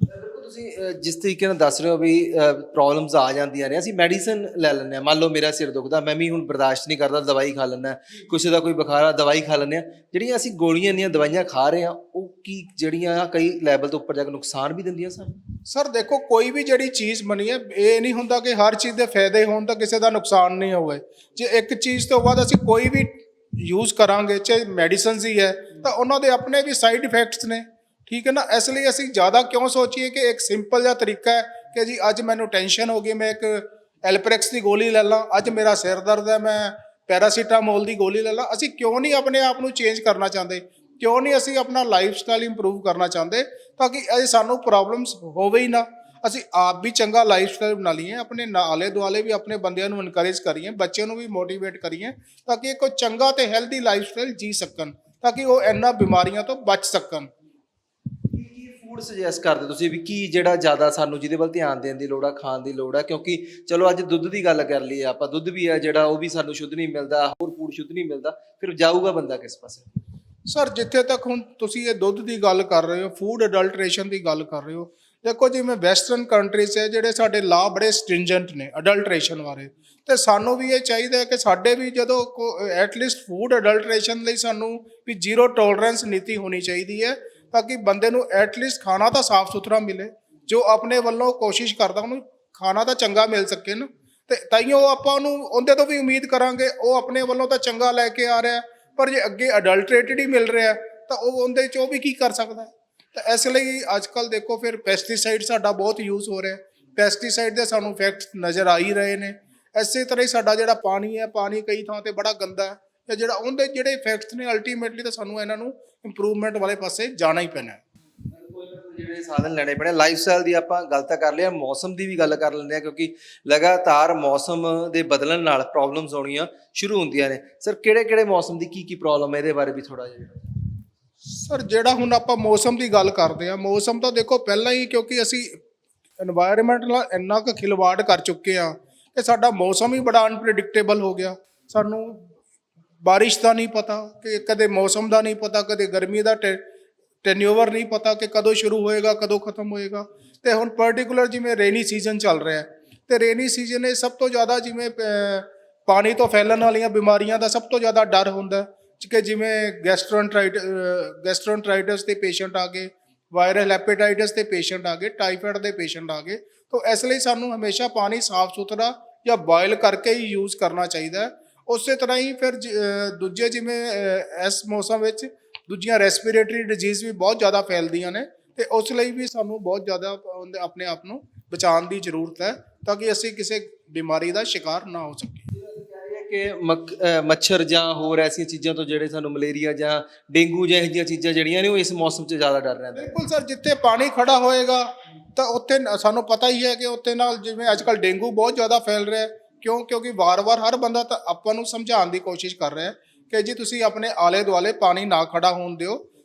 ਬਿਲਕੁਲ ਤੁਸੀਂ ਜਿਸ ਤਰੀਕੇ ਨਾਲ ਦੱਸ ਰਹੇ ਹੋ ਵੀ ਪ੍ਰੋਬਲਮਸ ਆ ਜਾਂਦੀਆਂ ਨੇ, ਅਸੀਂ ਮੈਡੀਸਨ ਲੈ ਲੈਂਦੇ ਹਾਂ। ਮੰਨ ਲਓ ਮੇਰਾ ਸਿਰ ਦੁਖਦਾ, ਮੈਂ ਵੀ ਹੁਣ ਬਰਦਾਸ਼ਤ ਨਹੀਂ ਕਰਦਾ, ਦਵਾਈ ਖਾ ਲੈਂਦਾ, ਕਿਸੇ ਦਾ ਕੋਈ ਬੁਖਾਰ ਆ ਦਵਾਈ ਖਾ ਲੈਂਦੇ ਹਾਂ। ਜਿਹੜੀਆਂ ਅਸੀਂ ਗੋਲੀਆਂ ਦੀਆਂ ਦਵਾਈਆਂ ਖਾ ਰਹੇ ਹਾਂ ਉਹ ਕੀ ਜਿਹੜੀਆਂ ਕਈ ਲੈਵਲ ਤੋਂ ਉੱਪਰ ਜਾ ਕੇ ਨੁਕਸਾਨ ਵੀ ਦਿੰਦੀਆਂ ਸਾਨੂੰ? ਸਰ ਦੇਖੋ ਕੋਈ ਵੀ ਜਿਹੜੀ ਚੀਜ਼ ਬਣੀ ਹੈ ਇਹ ਨਹੀਂ ਹੁੰਦਾ ਕਿ ਹਰ ਚੀਜ਼ ਦੇ ਫਾਇਦੇ ਹੋਣ ਤਾਂ ਕਿਸੇ ਦਾ ਨੁਕਸਾਨ ਨਹੀਂ ਹੋਵੇ। ਜੇ ਇੱਕ ਚੀਜ਼ ਤੋਂ ਬਾਅਦ ਅਸੀਂ ਕੋਈ ਵੀ ਯੂਜ਼ ਕਰਾਂਗੇ ਚਾਹੇ ਮੈਡੀਸਨਸ ਹੀ ਹੈ ਤਾਂ ਉਹਨਾਂ ਦੇ ਆਪਣੇ ਵੀ ਸਾਈਡ ਇਫੈਕਟਸ ਨੇ, ਠੀਕ ਹੈ ਨਾ। ਇਸ ਲਈ ਅਸੀਂ ਜ਼ਿਆਦਾ ਕਿਉਂ ਸੋਚੀਏ ਕਿ ਇੱਕ ਸਿੰਪਲ ਜਿਹਾ ਤਰੀਕਾ ਹੈ ਕਿ ਜੀ ਅੱਜ ਮੈਨੂੰ ਟੈਨਸ਼ਨ ਹੋ ਗਈ ਮੈਂ ਇੱਕ ਐਲਪ੍ਰੈਕਸ ਦੀ ਗੋਲੀ ਲੈ ਲਾਂ, ਅੱਜ ਮੇਰਾ ਸਿਰ ਦਰਦ ਹੈ ਮੈਂ ਪੈਰਾਸੀਟਾਮੋਲ ਦੀ ਗੋਲੀ ਲੈ ਲਾਂ। ਅਸੀਂ ਕਿਉਂ ਨਹੀਂ ਆਪਣੇ ਆਪ ਨੂੰ ਚੇਂਜ ਕਰਨਾ ਚਾਹੁੰਦੇ, ਕਿਉਂ ਨਹੀਂ ਅਸੀਂ ਆਪਣਾ ਲਾਈਫ ਸਟਾਈਲ ਇੰਪਰੂਵ ਕਰਨਾ ਚਾਹੁੰਦੇ ਤਾਂ ਕਿ ਇਹ ਸਾਨੂੰ ਪ੍ਰੋਬਲਮਸ ਹੋਵੇ ਹੀ ਨਾ। ਅਸੀਂ ਆਪ ਵੀ ਚੰਗਾ ਲਾਈਫ ਸਟਾਈਲ ਬਣਾ ਲਈਏ, ਆਪਣੇ ਆਲੇ ਦੁਆਲੇ ਵੀ ਆਪਣੇ ਬੰਦਿਆਂ ਨੂੰ ਇਨਕਰੇਜ ਕਰੀਏ, ਬੱਚਿਆਂ ਨੂੰ ਵੀ ਮੋਟੀਵੇਟ ਕਰੀਏ ਤਾਂ ਕਿ ਕੋਈ ਚੰਗਾ ਤੇ ਹੈਲਦੀ ਲਾਈਫ ਸਟਾਈਲ ਜੀ ਸਕਣ ਤਾਂ ਕਿ ਉਹ ਇਹਨਾਂ ਬਿਮਾਰੀਆਂ ਤੋਂ ਬਚ ਸਕਣ। ਕੀ ਫੂਡ ਸੁਜੈਸਟ ਕਰਦੇ ਤੁਸੀਂ ਵੀ ਕੀ ਜਿਹੜਾ ਜ਼ਿਆਦਾ ਸਾਨੂੰ ਜਿਹਦੇ ਵੱਲ ਧਿਆਨ ਦੇਣ ਦੀ ਲੋੜ ਆ, ਖਾਣ ਦੀ ਲੋੜ ਆ? ਕਿਉਂਕਿ ਚਲੋ ਅੱਜ ਦੁੱਧ ਦੀ ਗੱਲ ਕਰ ਲਈਏ ਆਪਾਂ, ਦੁੱਧ ਵੀ ਆ ਜਿਹੜਾ ਉਹ ਵੀ ਸਾਨੂੰ ਸ਼ੁੱਧ ਨਹੀਂ ਮਿਲਦਾ, ਹੋਰ ਫੂਡ ਸ਼ੁੱਧ ਨਹੀਂ ਮਿਲਦਾ, ਫਿਰ ਜਾਊਗਾ ਬੰਦਾ ਕਿਸ ਪਾਸੇ? ਸਰ ਜਿੱਥੇ ਤੱਕ ਹੁਣ ਤੁਸੀਂ ਇਹ ਦੁੱਧ ਦੀ ਗੱਲ ਕਰ ਰਹੇ ਹੋ, ਫੂਡ ਅਡਲਟ੍ਰੇਸ਼ਨ ਦੀ ਗੱਲ ਕਰ ਰਹੇ ਹੋ, ਦੇਖੋ ਜਿਵੇਂ ਵੈਸਟਰਨ ਕੰਟਰੀਜ਼ ਹੈ ਜਿਹੜੇ ਸਾਡੇ ਲਾਅ ਬੜੇ ਸਟ੍ਰਿੰਜੈਂਟ ਨੇ ਅਡਲਟ੍ਰੇਸ਼ਨ ਬਾਰੇ, ਤੇ ਸਾਨੂੰ ਵੀ ਇਹ ਚਾਹੀਦਾ ਹੈ ਕਿ ਸਾਡੇ ਵੀ ਜਦੋਂ ਐਟਲੀਸਟ ਫੂਡ ਅਡਲਟ੍ਰੇਸ਼ਨ ਲਈ ਸਾਨੂੰ ਵੀ ਜ਼ੀਰੋ ਟੋਲਰੈਂਸ ਨੀਤੀ ਹੋਣੀ ਚਾਹੀਦੀ ਹੈ ਤਾਂ ਕਿ ਬੰਦੇ ਨੂੰ ਐਟਲੀਸਟ ਖਾਣਾ ਤਾਂ ਸਾਫ਼ ਸੁਥਰਾ ਮਿਲੇ, ਜੋ ਆਪਣੇ ਵੱਲੋਂ ਕੋਸ਼ਿਸ਼ ਕਰਦਾ ਉਹਨੂੰ ਖਾਣਾ ਤਾਂ ਚੰਗਾ ਮਿਲ ਸਕੇ ਨਾ। ਤੇ ਤਾਈਓ ਆਪਾਂ ਉਹਨੂੰ ਉਹਦੇ ਤੋਂ ਵੀ ਉਮੀਦ ਕਰਾਂਗੇ ਉਹ ਆਪਣੇ ਵੱਲੋਂ ਤਾਂ ਚੰਗਾ ਲੈ ਕੇ ਆ ਰਿਹਾ, ਪਰ ਜੇ ਅੱਗੇ ਅਡਲਟਰੇਟਡ ਹੀ ਮਿਲ ਰਿਹਾ ਤਾਂ ਉਹ ਉਹਦੇ 'ਚ ਉਹ ਵੀ ਕੀ ਕਰ ਸਕਦਾ। ਤਾਂ ਇਸ ਲਈ ਅੱਜ ਕੱਲ੍ਹ ਦੇਖੋ ਫਿਰ ਪੈਸਟੀਸਾਈਡ ਸਾਡਾ ਬਹੁਤ ਯੂਜ਼ ਹੋ ਰਿਹਾ, ਪੈਸਟੀਸਾਈਡ ਦੇ ਸਾਨੂੰ ਇਫੈਕਟਸ ਨਜ਼ਰ ਆ ਹੀ ਰਹੇ ਨੇ। ਇਸੇ ਤਰ੍ਹਾਂ ਹੀ ਸਾਡਾ ਜਿਹੜਾ ਪਾਣੀ ਹੈ, ਪਾਣੀ ਕਈ ਥਾਂ 'ਤੇ ਬੜਾ ਗੰਦਾ ਹੈ ਤੇ ਜਿਹੜਾ ਉਹਦੇ ਜਿਹੜੇ ਇਫੈਕਟਸ ਨੇ ਅਲਟੀਮੇਟਲੀ ਤਾਂ ਸਾਨੂੰ ਇਹਨਾਂ ਨੂੰ ਇੰਪਰੂਵਮੈਂਟ ਵਾਲੇ ਪਾਸੇ ਜਾਣਾ ਹੀ ਪੈਣਾ। ਜਿਹੜੇ ਸਾਧਨ ਲੈਣੇ ਪੈਣੇ। ਲਾਈਫ ਸਟਾਈਲ ਦੀ ਆਪਾਂ ਗੱਲ ਤਾਂ ਕਰ ਲਿਆ, ਮੌਸਮ ਦੀ ਵੀ ਗੱਲ ਕਰ ਲੈਂਦੇ ਆ ਕਿਉਂਕਿ ਲਗਾਤਾਰ ਮੌਸਮ ਦੇ ਬਦਲਣ ਨਾਲ ਪ੍ਰੋਬਲਮਸ ਆਉਣੀਆਂ ਸ਼ੁਰੂ ਹੁੰਦੀਆਂ ਨੇ। ਸਰ ਕਿਹੜੇ ਕਿਹੜੇ ਮੌਸਮ ਦੀ ਕੀ ਪ੍ਰੋਬਲਮ ਹੈ, ਇਹਦੇ ਬਾਰੇ ਵੀ ਥੋੜਾ ਜਿਹਾ? ਸਰ ਜਿਹੜਾ ਹੁਣ ਆਪਾਂ ਮੌਸਮ ਦੀ ਗੱਲ ਕਰਦੇ ਹਾਂ, ਮੌਸਮ ਤਾਂ ਦੇਖੋ ਪਹਿਲਾਂ ਹੀ ਕਿਉਂਕਿ ਅਸੀਂ এনवायरमेंट ਨਾਲ ਇੰਨਾ ਕੁ ਖਿਲਵਾੜ ਕਰ ਚੁੱਕੇ ਹਾਂ ਕਿ ਸਾਡਾ ਮੌਸਮ ਹੀ ਬੜਾ ਅਨਪ੍ਰੈਡਿਕਟੇਬਲ ਹੋ ਗਿਆ। ਸਾਨੂੰ ਬਾਰਿਸ਼ ਦਾ ਨਹੀਂ ਪਤਾ, ਕਿ ਕਦੇ ਮੌਸਮ ਦਾ ਨਹੀਂ ਪਤਾ, ਕਦੇ ਗਰਮੀ ਦਾ ਟੈਨਿਓਵਰ ਨਹੀਂ ਪਤਾ ਕਿ ਕਦੋਂ ਸ਼ੁਰੂ ਹੋਏਗਾ ਕਦੋਂ ਖਤਮ ਹੋਏਗਾ। ਤੇ ਹੁਣ ਪਰਟੀਕੂਲਰ ਜਿਵੇਂ ਰੇਨੀ ਸੀਜ਼ਨ ਚੱਲ ਰਿਹਾ ਤੇ ਰੇਨੀ ਸੀਜ਼ਨ ਇਹ ਸਭ ਤੋਂ ਜ਼ਿਆਦਾ ਜਿਵੇਂ ਪਾਣੀ ਤੋਂ ਫੈਲਣ ਵਾਲੀਆਂ ਬਿਮਾਰੀਆਂ ਦਾ ਸਭ ਤੋਂ ਜ਼ਿਆਦਾ ਡਰ ਹੁੰਦਾ ਕਿ ਜਿਵੇਂ ਗੈਸਟ੍ਰੋਐਂਟਰਾਈਟਿਸ ਦੇ ਪੇਸ਼ੈਂਟ ਆ ਗਏ, ਵਾਇਰਲ ਹੈਪੇਟਾਈਟਿਸ ਦੇ ਪੇਸ਼ੈਂਟ ਆ ਗਏ, ਟਾਈਫਾਇਡ ਦੇ ਪੇਸ਼ੈਂਟ ਆ ਗਏ। ਤਾਂ ਇਸ ਲਈ ਸਾਨੂੰ ਹਮੇਸ਼ਾ ਪਾਣੀ ਸਾਫ਼ ਸੁਥਰਾ ਜਾਂ ਬੋਇਲ ਕਰਕੇ ਹੀ ਯੂਜ਼ ਕਰਨਾ ਚਾਹੀਦਾ। ਉਸੇ ਤਰ੍ਹਾਂ ਹੀ ਫਿਰ ਦੂਜੇ ਜਿਵੇਂ ਇਸ ਮੌਸਮ ਵਿੱਚ ਦੂਜੀਆਂ ਰੈਸਪੀਰੇਟਰੀ ਡਿਜ਼ੀਜ਼ ਵੀ ਬਹੁਤ ਜ਼ਿਆਦਾ ਫੈਲਦੀਆਂ ਨੇ ਤੇ ਉਸ ਲਈ ਵੀ ਸਾਨੂੰ ਬਹੁਤ ਜ਼ਿਆਦਾ ਆਪਣੇ ਆਪ ਨੂੰ ਬਚਾਉਣ ਦੀ ਜ਼ਰੂਰਤ ਹੈ ਤਾਂ ਕਿ ਅਸੀਂ ਕਿਸੇ ਬਿਮਾਰੀ ਦਾ ਸ਼ਿਕਾਰ ਨਾ ਹੋ ਸਕੀਏ। ਕਿ ਮੱਛਰ ਜਾਂ ਹੋਰ ਐਸੀਆਂ ਚੀਜ਼ਾਂ ਤੋਂ ਜਿਹੜੇ ਸਾਨੂੰ ਮਲੇਰੀਆ ਜਾਂ ਡੇਂਗੂ ਜਾਂ ਇਹੋ ਜਿਹੀਆਂ ਚੀਜ਼ਾਂ ਜਿਹੜੀਆਂ ਨੇ ਉਹ ਇਸ ਮੌਸਮ 'ਚ ਜ਼ਿਆਦਾ ਡਰ ਰਹਿੰਦਾ? ਬਿਲਕੁਲ ਸਰ, ਜਿੱਥੇ ਪਾਣੀ ਖੜਾ ਹੋਏਗਾ ਤਾਂ ਉੱਥੇ ਸਾਨੂੰ ਪਤਾ ਹੀ ਹੈ ਕਿ ਉੱਥੇ ਨਾਲ ਜਿਵੇਂ ਅੱਜ ਕੱਲ੍ਹ ਡੇਂਗੂ ਬਹੁਤ ਜ਼ਿਆਦਾ ਫੈਲ ਰਿਹਾ। ਕਿਉਂਕਿ ਵਾਰ-ਵਾਰ ਹਰ ਬੰਦਾ ਤਾਂ ਆਪਾਂ ਨੂੰ ਸਮਝਾਉਣ ਦੀ ਕੋਸ਼ਿਸ਼ ਕਰ ਰਿਹਾ ਕਿ ਜੀ ਤੁਸੀਂ ਆਪਣੇ ਆਲੇ ਦੁਆਲੇ ਪਾਣੀ ਨਾ ਖੜਾ ਹੋਣ ਦਿਓ।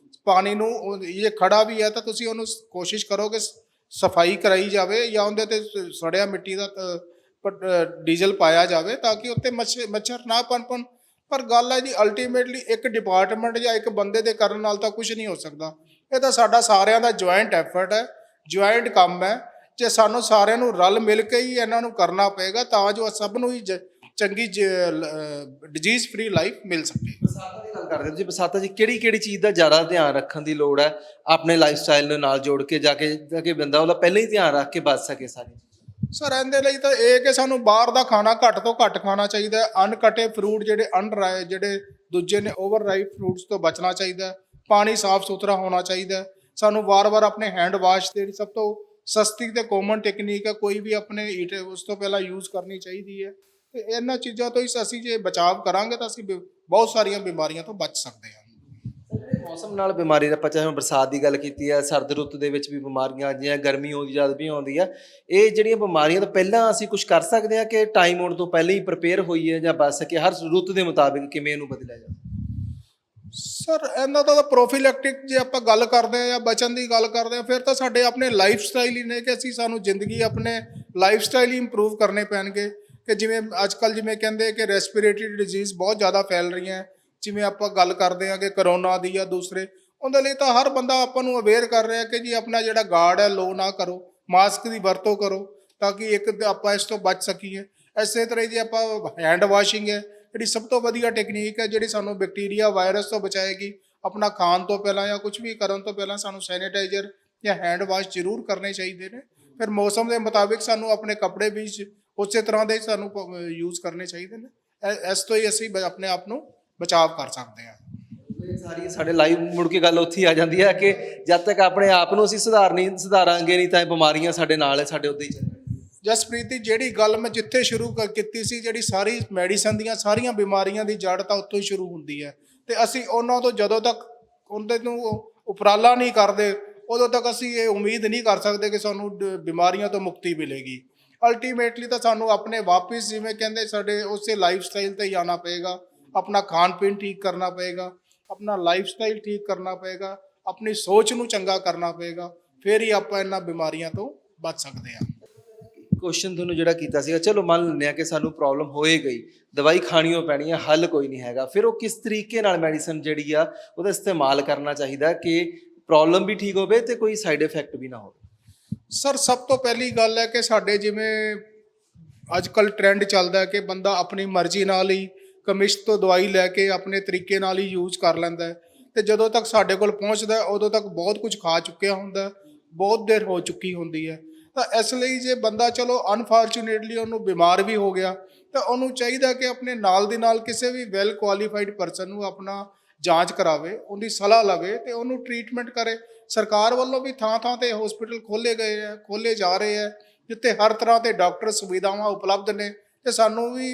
ਪਾਣੀ ਨੂੰ ਇਹ ਖੜਾ ਵੀ ਹੈ ਤਾਂ ਤੁਸੀਂ ਉਹਨੂੰ ਕੋਸ਼ਿਸ਼ ਕਰੋ ਕਿ ਸਫਾਈ ਕਰਾਈ ਜਾਵੇ ਜਾਂ ਉਹਦੇ 'ਤੇ ਸੜਿਆ ਮਿੱਟੀ ਦਾ ਡੀਜ਼ਲ ਪਾਇਆ ਜਾਵੇ ਤਾਂ ਕਿ ਉੱਤੇ ਮੱਛਰ ਨਾ ਪਨਪਣ। ਪਰ ਗੱਲ ਹੈ ਜੀ ਅਲਟੀਮੇਟਲੀ ਇੱਕ ਡਿਪਾਰਟਮੈਂਟ ਜਾਂ ਇੱਕ ਬੰਦੇ ਦੇ ਕਰਨ ਨਾਲ ਤਾਂ ਕੁਝ ਨਹੀਂ ਹੋ ਸਕਦਾ। ਇਹ ਤਾਂ ਸਾਡਾ ਸਾਰਿਆਂ ਦਾ ਜੁਆਇੰਟ ਐਫਰਟ ਹੈ, ਜੁਆਇੰਟ ਕੰਮ ਹੈ। ਜੇ ਸਾਨੂੰ ਸਾਰਿਆਂ ਨੂੰ ਰਲ ਮਿਲ ਕੇ ਹੀ ਇਹਨਾਂ ਨੂੰ ਕਰਨਾ ਪਏਗਾ ਤਾਂ ਜੋ ਸਭ ਨੂੰ ਹੀ ਚੰਗੀ ਡਿਜ਼ੀਜ਼ ਫ੍ਰੀ ਲਾਈਫ ਮਿਲ ਸਕੇ। ਬਰਸਾਤਾਂ ਦੀ ਗੱਲ ਕਰਦੇ ਜੀ, ਬਰਸਾਤਾਂ 'ਚ ਕਿਹੜੀ ਚੀਜ਼ ਦਾ ਜ਼ਿਆਦਾ ਧਿਆਨ ਰੱਖਣ ਦੀ ਲੋੜ ਹੈ ਆਪਣੇ ਲਾਈਫ ਸਟਾਈਲ ਦੇ ਨਾਲ ਜੋੜ ਕੇ ਜਾ ਕੇ ਬੰਦਾ ਉਹਦਾ ਪਹਿਲਾਂ ਹੀ ਧਿਆਨ ਰੱਖ ਕੇ ਬਚ ਸਕੇ ਸਾਰੀ? ਸਰ ਇਹਦੇ ਲਈ ਤਾਂ ਇਹ ਕਿ ਸਾਨੂੰ ਬਾਹਰ ਦਾ ਖਾਣਾ ਘੱਟ ਤੋਂ ਘੱਟ ਖਾਣਾ ਚਾਹੀਦਾ ਹੈ। ਅਨਕਟੇ ਫਰੂਟ ਜਿਹੜੇ ਦੂਜੇ ਨੇ ਓਵਰ ਰਾਈਪ ਫਰੂਟਸ ਤੋਂ ਬਚਣਾ ਚਾਹੀਦਾ। ਪਾਣੀ ਸਾਫ਼ ਸੁਥਰਾ ਹੋਣਾ ਚਾਹੀਦਾ। ਸਾਨੂੰ ਵਾਰ-ਵਾਰ ਆਪਣੇ ਹੈਂਡ ਵਾਸ਼ ਜਿਹੜੀ ਸਭ ਤੋਂ ਸਸਤੀ ਤੇ ਕਾਮਨ ਟੈਕਨੀਕ ਹੈ, ਕੋਈ ਵੀ ਆਪਣੇ ਉਸ ਤੋਂ ਪਹਿਲਾਂ ਯੂਜ਼ ਕਰਨੀ ਚਾਹੀਦੀ ਹੈ। ਤੇ ਇਹਨਾਂ ਚੀਜ਼ਾਂ ਤੋਂ ਹੀ ਅਸੀਂ ਜੇ ਬਚਾਅ ਕਰਾਂਗੇ ਤਾਂ ਅਸੀਂ ਬਹੁਤ ਸਾਰੀਆਂ ਬਿਮਾਰੀਆਂ ਤੋਂ ਬਚ ਸਕਦੇ ਹਾਂ। ਮੌਸਮ ਨਾਲ ਬਿਮਾਰੀ ਦਾ ਆਪਾਂ ਚਾਹੇ ਹੁਣ ਬਰਸਾਤ ਦੀ ਗੱਲ ਕੀਤੀ ਹੈ, ਸਰਦ ਰੁੱਤ ਦੇ ਵਿੱਚ ਵੀ ਬਿਮਾਰੀਆਂ ਆਉਂਦੀਆਂ, ਗਰਮੀ ਆਉਂਦੀ ਜਦ ਵੀ ਆਉਂਦੀ ਆ, ਇਹ ਜਿਹੜੀਆਂ ਬਿਮਾਰੀਆਂ ਤੋਂ ਪਹਿਲਾਂ ਅਸੀਂ ਕੁਝ ਕਰ ਸਕਦੇ ਹਾਂ ਕਿ ਟਾਈਮ ਆਉਣ ਤੋਂ ਪਹਿਲਾਂ ਹੀ ਪ੍ਰਿਪੇਅਰ ਹੋਈਏ ਜਾਂ ਬਚ ਸਕੇ, ਹਰ ਰੁੱਤ ਦੇ ਮੁਤਾਬਿਕ ਕਿਵੇਂ ਇਹਨੂੰ ਬਦਲਿਆ ਜਾਵੇ? ਸਰ ਇਹਨਾਂ ਦਾ ਤਾਂ ਪ੍ਰੋਫਿਲੈਕਟਿਕ ਜੇ ਆਪਾਂ ਗੱਲ ਕਰਦੇ ਆ ਜਾਂ ਬਚਣ ਦੀ ਗੱਲ ਕਰਦੇ ਆ, ਫਿਰ ਤਾਂ ਸਾਡੇ ਆਪਣੇ ਲਾਈਫ ਸਟਾਈਲ ਹੀ ਨੇ ਕਿ ਅਸੀਂ ਸਾਨੂੰ ਜ਼ਿੰਦਗੀ ਆਪਣੇ ਲਾਈਫ ਸਟਾਈਲ ਹੀ ਇੰਪਰੂਵ ਕਰਨੇ ਪੈਣਗੇ। ਕਿ ਜਿਵੇਂ ਅੱਜ ਕੱਲ੍ਹ ਜਿਵੇਂ ਕਹਿੰਦੇ ਕਿ ਰੈਸਪੀਰੇਟਰੀ ਡਿਜ਼ੀਜ਼ ਬਹੁਤ ਜ਼ਿਆਦਾ ਫੈਲ ਰਹੀਆਂ, ਜਿਵੇਂ ਆਪਾਂ ਗੱਲ ਕਰਦੇ ਆ ਕਿ ਕਰੋਨਾ ਦੀ ਜਾਂ ਦੂਸਰੇ, ਉਹਦੇ ਲਈ ਤਾਂ ਹਰ ਬੰਦਾ ਆਪਾਂ ਨੂੰ ਅਵੇਅਰ ਕਰ ਰਿਹਾ ਕਿ ਜੀ ਆਪਣਾ ਜਿਹੜਾ ਗਾਰਡ ਹੈ ਲੋ ਨਾ ਕਰੋ, ਮਾਸਕ ਦੀ ਵਰਤੋਂ ਕਰੋ ਤਾਂ ਕਿ ਇੱਕ ਆਪਾਂ ਇਸ ਤੋਂ ਬਚ ਸਕੀਏ। ਇਸੇ ਤਰ੍ਹਾਂ ਹੀ ਜੇ ਆਪਾਂ ਹੈਂਡ ਵਾਸ਼ਿੰਗ ਹੈ ਜਿਹੜੀ ਸਭ ਤੋਂ ਵਧੀਆ ਟੈਕਨੀਕ ਹੈ ਜਿਹੜੀ ਸਾਨੂੰ ਬੈਕਟੀਰੀਆ ਵਾਇਰਸ ਤੋਂ ਬਚਾਏਗੀ। ਆਪਣਾ ਖਾਣ ਤੋਂ ਪਹਿਲਾਂ ਜਾਂ ਕੁਝ ਵੀ ਕਰਨ ਤੋਂ ਪਹਿਲਾਂ ਸਾਨੂੰ ਸੈਨੀਟਾਈਜ਼ਰ ਜਾਂ ਹੈਂਡ ਵਾਸ਼ ਜ਼ਰੂਰ ਕਰਨੇ ਚਾਹੀਦੇ ਨੇ। ਫਿਰ ਮੌਸਮ ਦੇ ਮੁਤਾਬਿਕ ਸਾਨੂੰ ਆਪਣੇ ਕੱਪੜੇ ਵੀ ਉਸੇ ਤਰ੍ਹਾਂ ਦੇ ਸਾਨੂੰ ਯੂਜ਼ ਕਰਨੇ ਚਾਹੀਦੇ ਨੇ। ਇਸ ਤੋਂ ਹੀ ਅਸੀਂ ਆਪਣੇ ਆਪ ਨੂੰ ਬਚਾਅ ਕਰ ਸਕਦੇ ਹਾਂ। ਇਹ ਸਾਰੀ ਸਾਡੇ ਲਾਈਵ ਮੁੜ ਕੇ ਗੱਲ ਉੱਥੇ ਹੀ ਆ ਜਾਂਦੀ ਹੈ ਕਿ ਜਦ ਤੱਕ ਆਪਣੇ ਆਪ ਨੂੰ ਅਸੀਂ ਸੁਧਾਰਾਂਗੇ ਨਹੀਂ ਤਾਂ ਇਹ ਬਿਮਾਰੀਆਂ ਸਾਡੇ ਨਾਲ ਹੈ, ਸਾਡੇ ਉੱਤੇ ਹੀ ਚੱਲਣਗੀਆਂ। ਜਸਪ੍ਰੀਤ ਦੀ ਜਿਹੜੀ ਗੱਲ ਮੈਂ ਜਿੱਥੇ ਸ਼ੁਰੂ ਕੀਤੀ ਸੀ, ਜਿਹੜੀ ਸਾਰੀ ਮੈਡੀਸਨ ਦੀਆਂ ਸਾਰੀਆਂ ਬਿਮਾਰੀਆਂ ਦੀ ਜੜ ਤਾਂ ਉੱਥੋਂ ਹੀ ਸ਼ੁਰੂ ਹੁੰਦੀ ਹੈ, ਤੇ ਅਸੀਂ ਉਹਨਾਂ ਤੋਂ ਜਦੋਂ ਤੱਕ ਉਹਦੇ ਨੂੰ ਉਪਰਾਲਾ ਨਹੀਂ ਕਰਦੇ ਉਦੋਂ ਤੱਕ ਅਸੀਂ ਇਹ ਉਮੀਦ ਨਹੀਂ ਕਰ ਸਕਦੇ ਕਿ ਸਾਨੂੰ ਬਿਮਾਰੀਆਂ ਤੋਂ ਮੁਕਤੀ ਮਿਲੇਗੀ। ਅਲਟੀਮੇਟਲੀ ਤਾਂ ਸਾਨੂੰ ਆਪਣੇ ਵਾਪਿਸ ਜਿਵੇਂ ਕਹਿੰਦੇ ਸਾਡੇ ਉਸੇ ਲਾਈਫ ਸਟਾਈਲ 'ਤੇ ਹੀ ਆਉਣਾ ਪਏਗਾ। ਆਪਣਾ ਖਾਣ ਪੀਣ ਠੀਕ ਕਰਨਾ ਪਏਗਾ, ਆਪਣਾ ਲਾਈਫ ਸਟਾਈਲ ਠੀਕ ਕਰਨਾ ਪਏਗਾ, ਆਪਣੀ ਸੋਚ ਨੂੰ ਚੰਗਾ ਕਰਨਾ ਪਏਗਾ, ਫਿਰ ਹੀ ਆਪਾਂ ਇਹਨਾਂ ਬਿਮਾਰੀਆਂ ਤੋਂ ਬਚ ਸਕਦੇ ਹਾਂ। ਕੁਐਸਚਨ ਤੁਹਾਨੂੰ ਜਿਹੜਾ ਕੀਤਾ ਸੀਗਾ, ਚਲੋ ਮੰਨ ਲੈਂਦੇ ਹਾਂ ਕਿ ਸਾਨੂੰ ਪ੍ਰੋਬਲਮ ਹੋਏ ਗਈ, ਦਵਾਈ ਖਾਣੀਓ ਪੈਣੀ ਹੈ, ਹੱਲ ਕੋਈ ਨਹੀਂ ਹੈਗਾ, ਫਿਰ ਉਹ ਕਿਸ ਤਰੀਕੇ ਨਾਲ ਮੈਡੀਸਨ ਜਿਹੜੀ ਆ ਉਹਦਾ ਇਸਤੇਮਾਲ ਕਰਨਾ ਚਾਹੀਦਾ ਕਿ ਪ੍ਰੋਬਲਮ ਵੀ ਠੀਕ ਹੋਵੇ ਤੇ ਕੋਈ ਸਾਈਡ ਇਫੈਕਟ ਵੀ ਨਾ ਹੋਵੇ? ਸਰ ਸਭ ਤੋਂ ਪਹਿਲੀ ਗੱਲ ਹੈ ਕਿ ਸਾਡੇ ਜਿਵੇਂ ਅੱਜ ਕੱਲ੍ਹ ਟ੍ਰੈਂਡ ਚੱਲਦਾ ਹੈ ਕਿ ਬੰਦਾ ਆਪਣੀ ਮਰਜ਼ੀ ਨਾਲ ਹੀ ਕੈਮਿਸਟ ਤੋਂ ਦਵਾਈ ਲੈ ਕੇ ਆਪਣੇ ਤਰੀਕੇ ਨਾਲ ਹੀ ਯੂਜ਼ ਕਰ ਲੈਂਦਾ ਹੈ, ਅਤੇ ਜਦੋਂ ਤੱਕ ਸਾਡੇ ਕੋਲ ਪਹੁੰਚਦਾ ਉਦੋਂ ਤੱਕ ਬਹੁਤ ਕੁਝ ਖਾ ਚੁੱਕਿਆ ਹੁੰਦਾ, ਬਹੁਤ ਦੇਰ ਹੋ ਚੁੱਕੀ ਹੁੰਦੀ ਹੈ। ਤਾਂ ਇਸ ਲਈ ਜੇ ਬੰਦਾ ਚਲੋ ਅਨਫੋਰਚੂਨੇਟਲੀ ਉਹਨੂੰ ਬਿਮਾਰ ਵੀ ਹੋ ਗਿਆ ਤਾਂ ਉਹਨੂੰ ਚਾਹੀਦਾ ਕਿ ਆਪਣੇ ਨਾਲ ਦੀ ਨਾਲ ਕਿਸੇ ਵੀ ਵੈਲ ਕੁਆਲੀਫਾਈਡ ਪਰਸਨ ਨੂੰ ਆਪਣਾ ਜਾਂਚ ਕਰਾਵੇ, ਉਹਦੀ ਸਲਾਹ ਲਵੇ ਤੇ ਉਹਨੂੰ ਟਰੀਟਮੈਂਟ ਕਰੇ। ਸਰਕਾਰ ਵੱਲੋਂ ਵੀ ਥਾਂ ਥਾਂ 'ਤੇ ਹਸਪੀਟਲ ਖੋਲ੍ਹੇ ਜਾ ਰਹੇ ਹੈ ਜਿੱਥੇ ਹਰ ਤਰ੍ਹਾਂ ਦੇ ਡਾਕਟਰ ਸੁਵਿਧਾਵਾਂ ਉਪਲਬਧ ਨੇ, ਅਤੇ ਸਾਨੂੰ ਵੀ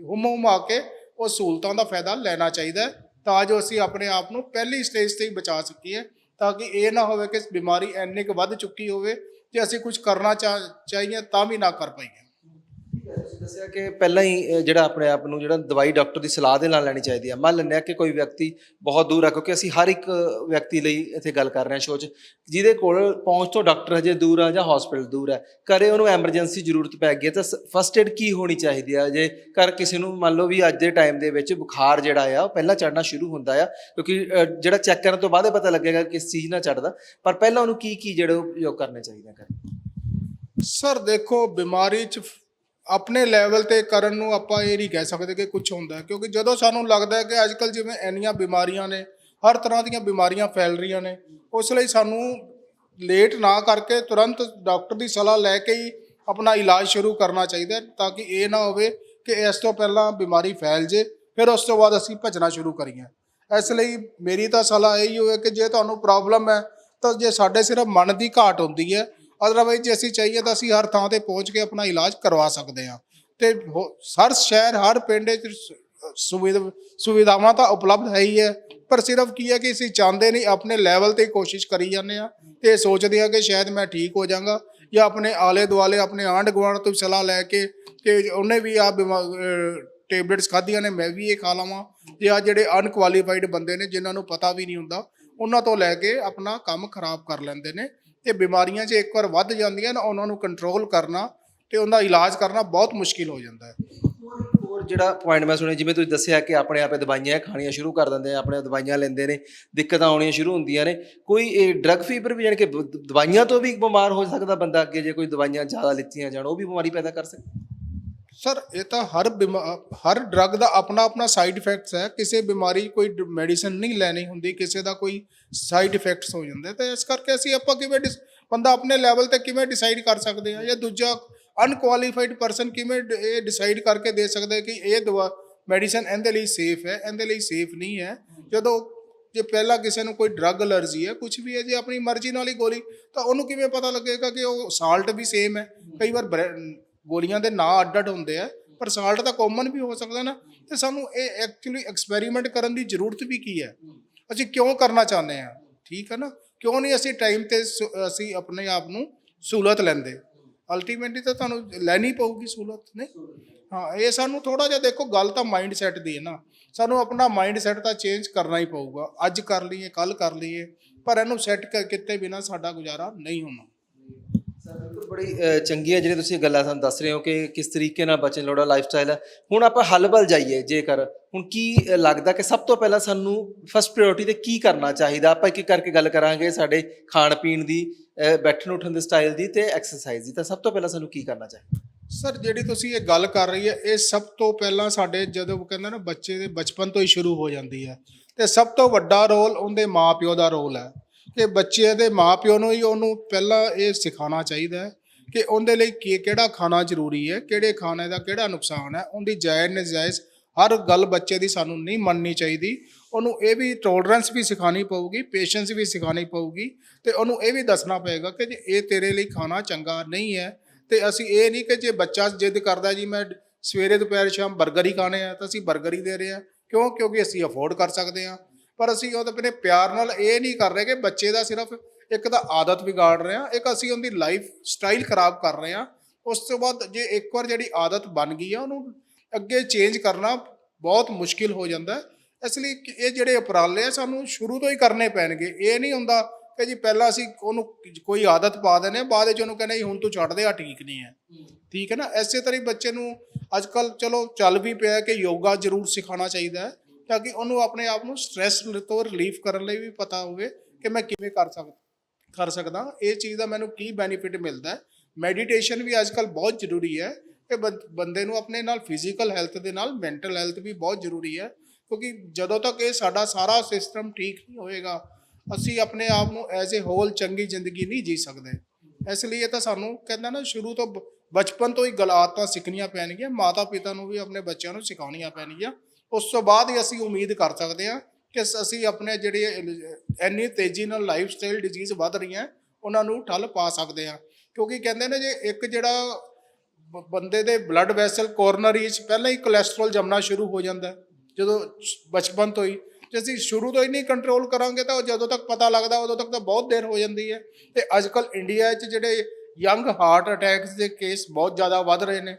ਹੁਮਾ ਕੇ ਉਹ ਸਹੂਲਤਾਂ ਦਾ ਫਾਇਦਾ ਲੈਣਾ ਚਾਹੀਦਾ ਹੈ ਤਾਂ ਜੋ ਅਸੀਂ ਆਪਣੇ ਆਪ ਨੂੰ ਪਹਿਲੀ ਸਟੇਜ 'ਤੇ ਹੀ ਬਚਾ ਸਕੀਏ, ਤਾਂ ਕਿ ਇਹ ਨਾ ਹੋਵੇ ਕਿ ਬਿਮਾਰੀ ਇੰਨੀ ਕੁ ਵੱਧ ਚੁੱਕੀ ਹੋਵੇ ਜੇ ਅਸੀਂ ਕੁਝ ਕਰਨਾ ਚਾਹੀਏ ਤਾਂ ਵੀ ਨਾ ਕਰ ਪਾਈਏ। ਤੁਸੀਂ ਦੱਸਿਆ ਕਿ ਪਹਿਲਾਂ ਹੀ ਜਿਹੜਾ ਆਪਣੇ ਆਪ ਨੂੰ ਜਿਹੜਾ ਦਵਾਈ ਡਾਕਟਰ ਦੀ ਸਲਾਹ ਦੇ ਨਾਲ ਲੈਣੀ ਚਾਹੀਦੀ ਹੈ। ਮੰਨ ਲੈਂਦੇ ਹਾਂ ਕਿ ਕੋਈ ਵਿਅਕਤੀ ਬਹੁਤ ਦੂਰ ਹੈ, ਕਿਉਂਕਿ ਅਸੀਂ ਹਰ ਇੱਕ ਵਿਅਕਤੀ ਲਈ ਇੱਥੇ ਗੱਲ ਕਰ ਰਹੇ ਹਾਂ ਸ਼ੋਅ 'ਚ, ਜਿਹਦੇ ਕੋਲ ਪਹੁੰਚ ਤੋਂ ਡਾਕਟਰ ਹਜੇ ਦੂਰ ਆ ਜਾਂ ਹਸਪੀਟਲ ਦੂਰ ਹੈ, ਘਰੇ ਉਹਨੂੰ ਐਮਰਜੈਂਸੀ ਜ਼ਰੂਰਤ ਪੈ ਗਈ ਹੈ ਤਾਂ ਫਸਟ ਏਡ ਕੀ ਹੋਣੀ ਚਾਹੀਦੀ ਆ? ਜੇ ਘਰ ਕਿਸੇ ਨੂੰ ਮੰਨ ਲਓ ਵੀ ਅੱਜ ਦੇ ਟਾਈਮ ਦੇ ਵਿੱਚ ਬੁਖਾਰ ਜਿਹੜਾ ਆ ਉਹ ਪਹਿਲਾਂ ਚੜ੍ਹਨਾ ਸ਼ੁਰੂ ਹੁੰਦਾ ਆ, ਕਿਉਂਕਿ ਜਿਹੜਾ ਚੈੱਕ ਕਰਨ ਤੋਂ ਬਾਅਦ ਹੀ ਪਤਾ ਲੱਗੇਗਾ ਕਿਸ ਚੀਜ਼ ਨਾਲ ਚੜ੍ਹਦਾ, ਪਰ ਪਹਿਲਾਂ ਉਹਨੂੰ ਕੀ ਜਿਹੜੇ ਉਪਯੋਗ ਕਰਨੇ ਚਾਹੀਦੇ ਘਰ? ਸਰ ਦੇਖੋ, ਬਿਮਾਰੀ 'ਚ ਆਪਣੇ ਲੈਵਲ 'ਤੇ ਕਰਨ ਨੂੰ ਆਪਾਂ ਇਹ ਨਹੀਂ ਕਹਿ ਸਕਦੇ ਕਿ ਕੁਝ ਹੁੰਦਾ, ਕਿਉਂਕਿ ਜਦੋਂ ਸਾਨੂੰ ਲੱਗਦਾ ਕਿ ਅੱਜ ਕੱਲ੍ਹ ਜਿਵੇਂ ਇੰਨੀਆਂ ਬਿਮਾਰੀਆਂ ਨੇ, ਹਰ ਤਰ੍ਹਾਂ ਦੀਆਂ ਬਿਮਾਰੀਆਂ ਫੈਲ ਰਹੀਆਂ ਨੇ, ਉਸ ਲਈ ਸਾਨੂੰ ਲੇਟ ਨਾ ਕਰਕੇ ਤੁਰੰਤ ਡਾਕਟਰ ਦੀ ਸਲਾਹ ਲੈ ਕੇ ਹੀ ਆਪਣਾ ਇਲਾਜ ਸ਼ੁਰੂ ਕਰਨਾ ਚਾਹੀਦਾ, ਤਾਂ ਕਿ ਇਹ ਨਾ ਹੋਵੇ ਕਿ ਇਸ ਤੋਂ ਪਹਿਲਾਂ ਬਿਮਾਰੀ ਫੈਲ ਜੇ ਫਿਰ ਉਸ ਤੋਂ ਬਾਅਦ ਅਸੀਂ ਭੱਜਣਾ ਸ਼ੁਰੂ ਕਰੀਏ। ਇਸ ਲਈ ਮੇਰੀ ਤਾਂ ਸਲਾਹ ਇਹੀ ਹੋਵੇ ਕਿ ਜੇ ਤੁਹਾਨੂੰ ਪ੍ਰੋਬਲਮ ਹੈ ਤਾਂ ਜੇ ਸਾਡੇ ਸਿਰਫ ਮਨ ਦੀ ਘਾਟ ਹੁੰਦੀ ਹੈ, ਅਦਰਵਾਈਜ਼ ਜੇ ਅਸੀਂ ਚਾਹੀਏ ਤਾਂ ਅਸੀਂ ਹਰ ਥਾਂ 'ਤੇ ਪਹੁੰਚ ਕੇ ਆਪਣਾ ਇਲਾਜ ਕਰਵਾ ਸਕਦੇ ਹਾਂ। ਅਤੇ ਹਰ ਸ਼ਹਿਰ ਹਰ ਪਿੰਡ 'ਚ ਸੁਵਿਧਾਵਾਂ ਤਾਂ ਉਪਲਬਧ ਹੈ ਹੀ ਹੈ, ਪਰ ਸਿਰਫ ਕੀ ਹੈ ਕਿ ਅਸੀਂ ਚਾਹੁੰਦੇ ਨਹੀਂ, ਆਪਣੇ ਲੈਵਲ 'ਤੇ ਕੋਸ਼ਿਸ਼ ਕਰੀ ਜਾਂਦੇ ਹਾਂ ਅਤੇ ਸੋਚਦੇ ਹਾਂ ਕਿ ਸ਼ਾਇਦ ਮੈਂ ਠੀਕ ਹੋ ਜਾਵਾਂਗਾ, ਜਾਂ ਆਪਣੇ ਆਲੇ ਦੁਆਲੇ ਆਪਣੇ ਆਂਢ ਗੁਆਂਢ ਤੋਂ ਸਲਾਹ ਲੈ ਕੇ ਕਿ ਉਹਨੇ ਵੀ ਆਹ ਟੇਬਲੇਟਸ ਖਾਧੀਆਂ ਨੇ, ਮੈਂ ਵੀ ਇਹ ਖਾ ਲਵਾਂ, ਜਾਂ ਆਹ ਜਿਹੜੇ ਅਨਕੁਆਲੀਫਾਈਡ ਬੰਦੇ ਨੇ ਜਿਨ੍ਹਾਂ ਨੂੰ ਪਤਾ ਵੀ ਨਹੀਂ ਹੁੰਦਾ, ਉਹਨਾਂ ਤੋਂ ਲੈ ਕੇ ਆਪਣਾ ਕੰਮ ਖਰਾਬ ਕਰ ਲੈਂਦੇ ਨੇ। ਅਤੇ ਬਿਮਾਰੀਆਂ 'ਚ ਇੱਕ ਵਾਰ ਵੱਧ ਜਾਂਦੀਆਂ ਨਾ, ਉਹਨਾਂ ਨੂੰ ਕੰਟਰੋਲ ਕਰਨਾ ਅਤੇ ਉਹਦਾ ਇਲਾਜ ਕਰਨਾ ਬਹੁਤ ਮੁਸ਼ਕਿਲ ਹੋ ਜਾਂਦਾ ਹੈ। ਹੋਰ ਜਿਹੜਾ ਪੁਆਇੰਟ ਮੈਂ ਸੁਣਿਆ, ਜਿਵੇਂ ਤੁਸੀਂ ਦੱਸਿਆ ਕਿ ਆਪਣੇ ਆਪੇ ਦਵਾਈਆਂ ਖਾਣੀਆਂ ਸ਼ੁਰੂ ਕਰ ਦਿੰਦੇ ਆ, ਆਪਣੇ ਦਵਾਈਆਂ ਲੈਂਦੇ ਨੇ, ਦਿੱਕਤਾਂ ਆਉਣੀਆਂ ਸ਼ੁਰੂ ਹੁੰਦੀਆਂ ਨੇ, ਕੋਈ ਇਹ ਡਰੱਗ ਫੀਵਰ ਵੀ, ਜਾਣੀ ਕਿ ਦਵਾਈਆਂ ਤੋਂ ਵੀ ਬਿਮਾਰ ਹੋ ਸਕਦਾ ਬੰਦਾ ਅੱਗੇ, ਜੇ ਕੋਈ ਦਵਾਈਆਂ ਜ਼ਿਆਦਾ ਲਿੱਤੀਆਂ ਜਾਣ ਉਹ ਵੀ ਬਿਮਾਰੀ ਪੈਦਾ ਕਰ ਸਕਦਾ? ਸਰ ਇਹ ਤਾਂ ਹਰ ਡਰੱਗ ਦਾ ਆਪਣਾ ਆਪਣਾ ਸਾਈਡ ਇਫੈਕਟਸ ਹੈ। ਕਿਸੇ ਬਿਮਾਰੀ ਕੋਈ ਮੈਡੀਸਨ ਨਹੀਂ ਲੈਣੀ ਹੁੰਦੀ, ਕਿਸੇ ਦਾ ਕੋਈ ਸਾਈਡ ਇਫੈਕਟਸ ਹੋ ਜਾਂਦੇ, ਤਾਂ ਇਸ ਕਰਕੇ ਅਸੀਂ ਆਪਾਂ ਕਿਵੇਂ ਬੰਦਾ ਆਪਣੇ ਲੈਵਲ 'ਤੇ ਕਿਵੇਂ ਡਿਸਾਈਡ ਕਰ ਸਕਦੇ ਹਾਂ, ਜਾਂ ਦੂਜਾ ਅਨਕੁਆਲੀਫਾਈਡ ਪਰਸਨ ਕਿਵੇਂ ਇਹ ਡਿਸਾਈਡ ਕਰਕੇ ਦੇ ਸਕਦਾ ਕਿ ਇਹ ਮੈਡੀਸਨ ਇਹਦੇ ਲਈ ਸੇਫ ਹੈ, ਇਹਦੇ ਲਈ ਸੇਫ ਨਹੀਂ ਹੈ। ਜਦੋਂ ਜੇ ਪਹਿਲਾਂ ਕਿਸੇ ਨੂੰ ਕੋਈ ਡਰੱਗ ਅਲਰਜੀ ਹੈ, ਕੁਝ ਵੀ ਹੈ, ਜੇ ਆਪਣੀ ਮਰਜ਼ੀ ਨਾਲ ਹੀ ਗੋਲੀ, ਤਾਂ ਉਹਨੂੰ ਕਿਵੇਂ ਪਤਾ ਲੱਗੇਗਾ ਕਿ ਉਹ ਸਾਲਟ ਵੀ ਸੇਮ ਹੈ? ਕਈ ਵਾਰ ਗੋਲੀਆਂ ਦੇ ਨਾਂ ਅੱਡ ਅੱਡ ਹੁੰਦੇ ਆ, ਪਰ ਸਾਲਟ ਤਾਂ ਕਾਮਨ ਵੀ ਹੋ ਸਕਦਾ ਨਾ। ਅਤੇ ਸਾਨੂੰ ਇਹ ਐਕਚੁਅਲੀ ਐਕਸਪੈਰੀਮੈਂਟ ਕਰਨ ਦੀ ਜ਼ਰੂਰਤ ਵੀ ਕੀ ਹੈ? ਅਸੀਂ ਕਿਉਂ ਕਰਨਾ ਚਾਹੁੰਦੇ ਹਾਂ, ਠੀਕ ਹੈ ਨਾ। ਕਿਉਂ ਨਹੀਂ ਅਸੀਂ ਟਾਈਮ ਤੇ ਅਸੀਂ ਆਪਣੇ ਆਪ ਨੂੰ ਸਹੂਲਤ ਲੈਂਦੇ। ਅਲਟੀਮੇਟਲੀ ਤਾਂ ਤੁਹਾਨੂੰ ਲੈਣੀ ਪਊਗੀ ਸਹੂਲਤ, ਨਹੀਂ। ਹਾਂ, ਇਹ ਸਾਨੂੰ ਥੋੜਾ ਜਿਹਾ ਦੇਖੋ, ਗੱਲ ਤਾਂ ਮਾਈਂਡ ਸੈਟ ਦੀ ਹੈ ਨਾ। ਸਾਨੂੰ ਆਪਣਾ ਮਾਈਂਡ ਸੈਟ ਤਾਂ ਚੇਂਜ ਕਰਨਾ ਹੀ ਪਊਗਾ। ਅੱਜ ਕਰ ਲਈਏ, ਕੱਲ ਕਰ ਲਈਏ, ਪਰ ਇਹਨੂੰ ਸੈੱਟ ਕੀਤੇ ਬਿਨਾਂ ਸਾਡਾ ਗੁਜ਼ਾਰਾ ਨਹੀਂ ਹੋਣਾ। ਸਰ ਬਿਲਕੁਲ ਬੜੀ ਚੰਗੀਆਂ ਜਿਹੜੇ ਤੁਸੀਂ ਗੱਲਾਂ ਸਾਨੂੰ ਦੱਸ ਰਹੇ ਹੋ ਕਿ ਕਿਸ ਤਰੀਕੇ ਨਾਲ ਬਚਣ ਲੋੜਾ ਲਾਈਫ ਸਟਾਈਲ ਹੈ। ਹੁਣ ਆਪਾਂ ਹੱਲ ਵੱਲ ਜਾਈਏ, ਜੇਕਰ ਹੁਣ ਕੀ ਲੱਗਦਾ ਕਿ ਸਭ ਤੋਂ ਪਹਿਲਾਂ ਸਾਨੂੰ ਫਸਟ ਪ੍ਰਾਇੋਰਟੀ ਤੇ ਕੀ ਕਰਨਾ ਚਾਹੀਦਾ? ਆਪਾਂ ਇੱਕ ਇੱਕ ਕਰਕੇ ਗੱਲ ਕਰਾਂਗੇ, ਸਾਡੇ ਖਾਣ ਪੀਣ ਦੀ, ਬੈਠਣ ਉੱਠਣ ਦੇ ਸਟਾਈਲ ਦੀ ਤੇ ਐਕਸਰਸਾਈਜ਼ ਦੀ। ਤਾਂ ਸਭ ਤੋਂ ਪਹਿਲਾਂ ਸਾਨੂੰ ਕੀ ਕਰਨਾ ਚਾਹੀਦਾ? ਸਰ, ਜਿਹੜੀ ਤੁਸੀਂ ਇਹ ਗੱਲ ਕਰ ਰਹੀ ਹੈ, ਇਹ ਸਭ ਤੋਂ ਪਹਿਲਾਂ ਸਾਡੇ ਜਦੋਂ ਕਹਿੰਦੇ ਨਾ ਬੱਚੇ ਦੇ ਬਚਪਨ ਤੋਂ ਹੀ ਸ਼ੁਰੂ ਹੋ ਜਾਂਦੀ ਹੈ। ਤੇ ਸਭ ਤੋਂ ਵੱਡਾ ਰੋਲ ਉਹਦੇ ਮਾਪਿਓ ਦਾ ਰੋਲ ਹੈ ਕਿ ਬੱਚੇ ਦੇ ਮਾਪਿਓ ਨੂੰ ਹੀ ਉਹਨੂੰ ਪਹਿਲਾਂ ਇਹ ਸਿਖਾਉਣਾ ਚਾਹੀਦਾ ਹੈ ਕਿ ਉਹਦੇ ਲਈ ਕਿਹੜਾ ਖਾਣਾ ਜ਼ਰੂਰੀ ਹੈ, ਕਿਹੜੇ ਖਾਣੇ ਦਾ ਕਿਹੜਾ ਨੁਕਸਾਨ ਹੈ। ਉਹਦੀ ਜਾਇਜ਼ ਨਜਾਇਜ਼ ਹਰ ਗੱਲ ਬੱਚੇ ਦੀ ਸਾਨੂੰ ਨਹੀਂ ਮੰਨਣੀ ਚਾਹੀਦੀ। ਉਹਨੂੰ ਇਹ ਵੀ ਟੋਲਰੈਂਸ ਵੀ ਸਿਖਾਉਣੀ ਪਊਗੀ, ਪੇਸ਼ੈਂਸ ਵੀ ਸਿਖਾਉਣੀ ਪਊਗੀ, ਤੇ ਉਹਨੂੰ ਇਹ ਵੀ ਦੱਸਣਾ ਪਏਗਾ ਕਿ ਜੇ ਇਹ ਤੇਰੇ ਲਈ ਖਾਣਾ ਚੰਗਾ ਨਹੀਂ ਹੈ। ਤੇ ਅਸੀਂ ਇਹ ਨਹੀਂ ਕਿ ਜੇ ਬੱਚਾ ਜਿੱਦ ਕਰਦਾ ਜੀ ਮੈਂ ਸਵੇਰੇ ਦੁਪਹਿਰ ਸ਼ਾਮ 버ਗਰ ਹੀ ਖਾਣੇ ਆ, ਤਾਂ ਅਸੀਂ 버ਗਰ ਹੀ ਦੇ ਰਹੇ ਹਾਂ। ਕਿਉਂ? ਕਿਉਂਕਿ ਅਸੀਂ ਅਫੋਰਡ ਕਰ ਸਕਦੇ ਹਾਂ। ਪਰ ਅਸੀਂ ਉਹ ਆਪਣੇ ਪਿਆਰ ਨਾਲ ਇਹ ਨਹੀਂ ਕਰ ਰਹੇ ਕਿ ਬੱਚੇ ਦਾ ਸਿਰਫ ਇੱਕ ਤਾਂ ਆਦਤ ਵਿਗਾੜ ਰਹੇ ਹਾਂ, ਇੱਕ ਅਸੀਂ ਉਹਦੀ ਲਾਈਫ ਸਟਾਈਲ ਖਰਾਬ ਕਰ ਰਹੇ ਹਾਂ। ਉਸ ਤੋਂ ਬਾਅਦ ਜੇ ਇੱਕ ਵਾਰ ਜਿਹੜੀ ਆਦਤ ਬਣ ਗਈ ਆ, ਉਹਨੂੰ ਅੱਗੇ ਚੇਂਜ ਕਰਨਾ ਬਹੁਤ ਮੁਸ਼ਕਿਲ ਹੋ ਜਾਂਦਾ ਹੈ। ਇਸ ਲਈ ਇਹ ਜਿਹੜੇ ਉਪਰਾਲੇ ਆ ਸਾਨੂੰ ਸ਼ੁਰੂ ਤੋਂ ਹੀ ਕਰਨੇ ਪੈਣਗੇ। ਇਹ ਨਹੀਂ ਹੁੰਦਾ ਕਿ ਜੀ ਪਹਿਲਾਂ ਅਸੀਂ ਉਹਨੂੰ ਕੋਈ ਆਦਤ ਪਾ ਦਿੰਦੇ ਹਾਂ, ਬਾਅਦ ਵਿੱਚ ਉਹਨੂੰ ਕਹਿੰਦੇ ਹੁਣ ਤੂੰ ਛੱਡ ਦੇ, ਆ ਠੀਕ ਨਹੀਂ ਹੈ, ਠੀਕ ਹੈ ਨਾ। ਇਸੇ ਤਰ੍ਹਾਂ ਹੀ ਬੱਚੇ ਨੂੰ ਅੱਜ ਕੱਲ੍ਹ ਚਲੋ ਚੱਲ ਵੀ ਪਿਆ ਕਿ ਯੋਗਾ ਜ਼ਰੂਰ ਸਿਖਾਉਣਾ ਚਾਹੀਦਾ ਹੈ, ਤਾਂ ਕਿ ਉਹਨੂੰ ਆਪਣੇ ਆਪ ਨੂੰ ਸਟ੍ਰੈਸ ਤੋਂ ਰਿਲੀਫ ਕਰਨ ਲਈ ਵੀ ਪਤਾ ਹੋਵੇ ਕਿ ਮੈਂ ਕਿਵੇਂ ਕਰ ਸਕਦਾ, ਇਹ ਚੀਜ਼ ਦਾ ਮੈਨੂੰ ਕੀ ਬੈਨੀਫਿਟ ਮਿਲਦਾ ਹੈ। ਮੈਡੀਟੇਸ਼ਨ ਵੀ ਅੱਜ ਕੱਲ੍ਹ ਬਹੁਤ ਜ਼ਰੂਰੀ ਹੈ ਕਿ ਬੰਦੇ ਨੂੰ ਆਪਣੇ ਨਾਲ ਫਿਜ਼ੀਕਲ ਹੈਲਥ ਦੇ ਨਾਲ ਮੈਂਟਲ ਹੈਲਥ ਵੀ ਬਹੁਤ ਜ਼ਰੂਰੀ ਹੈ। ਕਿਉਂਕਿ ਜਦੋਂ ਤੱਕ ਇਹ ਸਾਡਾ ਸਾਰਾ ਸਿਸਟਮ ਠੀਕ ਨਹੀਂ ਹੋਏਗਾ, ਅਸੀਂ ਆਪਣੇ ਆਪ ਨੂੰ ਐਜ਼ ਏ ਹੋਲ ਚੰਗੀ ਜ਼ਿੰਦਗੀ ਨਹੀਂ ਜੀ ਸਕਦੇ। ਇਸ ਲਈ ਇਹ ਤਾਂ ਸਾਨੂੰ ਕਹਿੰਦਾ ਨਾ ਸ਼ੁਰੂ ਤੋਂ ਬਚਪਨ ਤੋਂ ਹੀ ਆਦਤਾਂ ਸਿੱਖਣੀਆਂ ਪੈਣਗੀਆਂ। ਮਾਤਾ ਪਿਤਾ ਨੂੰ ਵੀ ਆਪਣੇ ਬੱਚਿਆਂ ਨੂੰ ਸਿਖਾਉਣੀਆਂ ਪੈਣਗੀਆਂ। ਉਸ ਤੋਂ ਬਾਅਦ ਹੀ ਅਸੀਂ ਉਮੀਦ ਕਰ ਸਕਦੇ ਹਾਂ ਕਿ ਅਸੀਂ ਆਪਣੇ ਜਿਹੜੇ ਇੰਨੀ ਤੇਜ਼ੀ ਨਾਲ ਲਾਈਫ ਸਟਾਈਲ ਡਿਜ਼ੀਜ਼ ਵੱਧ ਰਹੀਆਂ, ਉਹਨਾਂ ਨੂੰ ਠੱਲ ਪਾ ਸਕਦੇ ਹਾਂ। ਕਿਉਂਕਿ ਕਹਿੰਦੇ ਨੇ ਜੇ ਇੱਕ ਜਿਹੜਾ ਬੰਦੇ ਦੇ ਬਲੱਡ ਵੈਸਲ ਕੋਰਨਰੀ 'ਚ ਪਹਿਲਾਂ ਹੀ ਕੋਲੈਸਟਰੋਲ ਜੰਮਣਾ ਸ਼ੁਰੂ ਹੋ ਜਾਂਦਾ ਜਦੋਂ ਬਚਪਨ ਤੋਂ ਹੀ। ਜੇ ਅਸੀਂ ਸ਼ੁਰੂ ਤੋਂ ਹੀ ਨਹੀਂ ਕੰਟਰੋਲ ਕਰਾਂਗੇ ਤਾਂ ਜਦੋਂ ਤੱਕ ਪਤਾ ਲੱਗਦਾ ਉਦੋਂ ਤੱਕ ਤਾਂ ਬਹੁਤ ਦੇਰ ਹੋ ਜਾਂਦੀ ਹੈ। ਤੇ ਅੱਜ ਕੱਲ੍ਹ ਇੰਡੀਆ 'ਚ ਜਿਹੜੇ ਯੰਗ ਹਾਰਟ ਅਟੈਕਸ ਦੇ ਕੇਸ ਬਹੁਤ ਜ਼ਿਆਦਾ ਵੱਧ ਰਹੇ ਨੇ।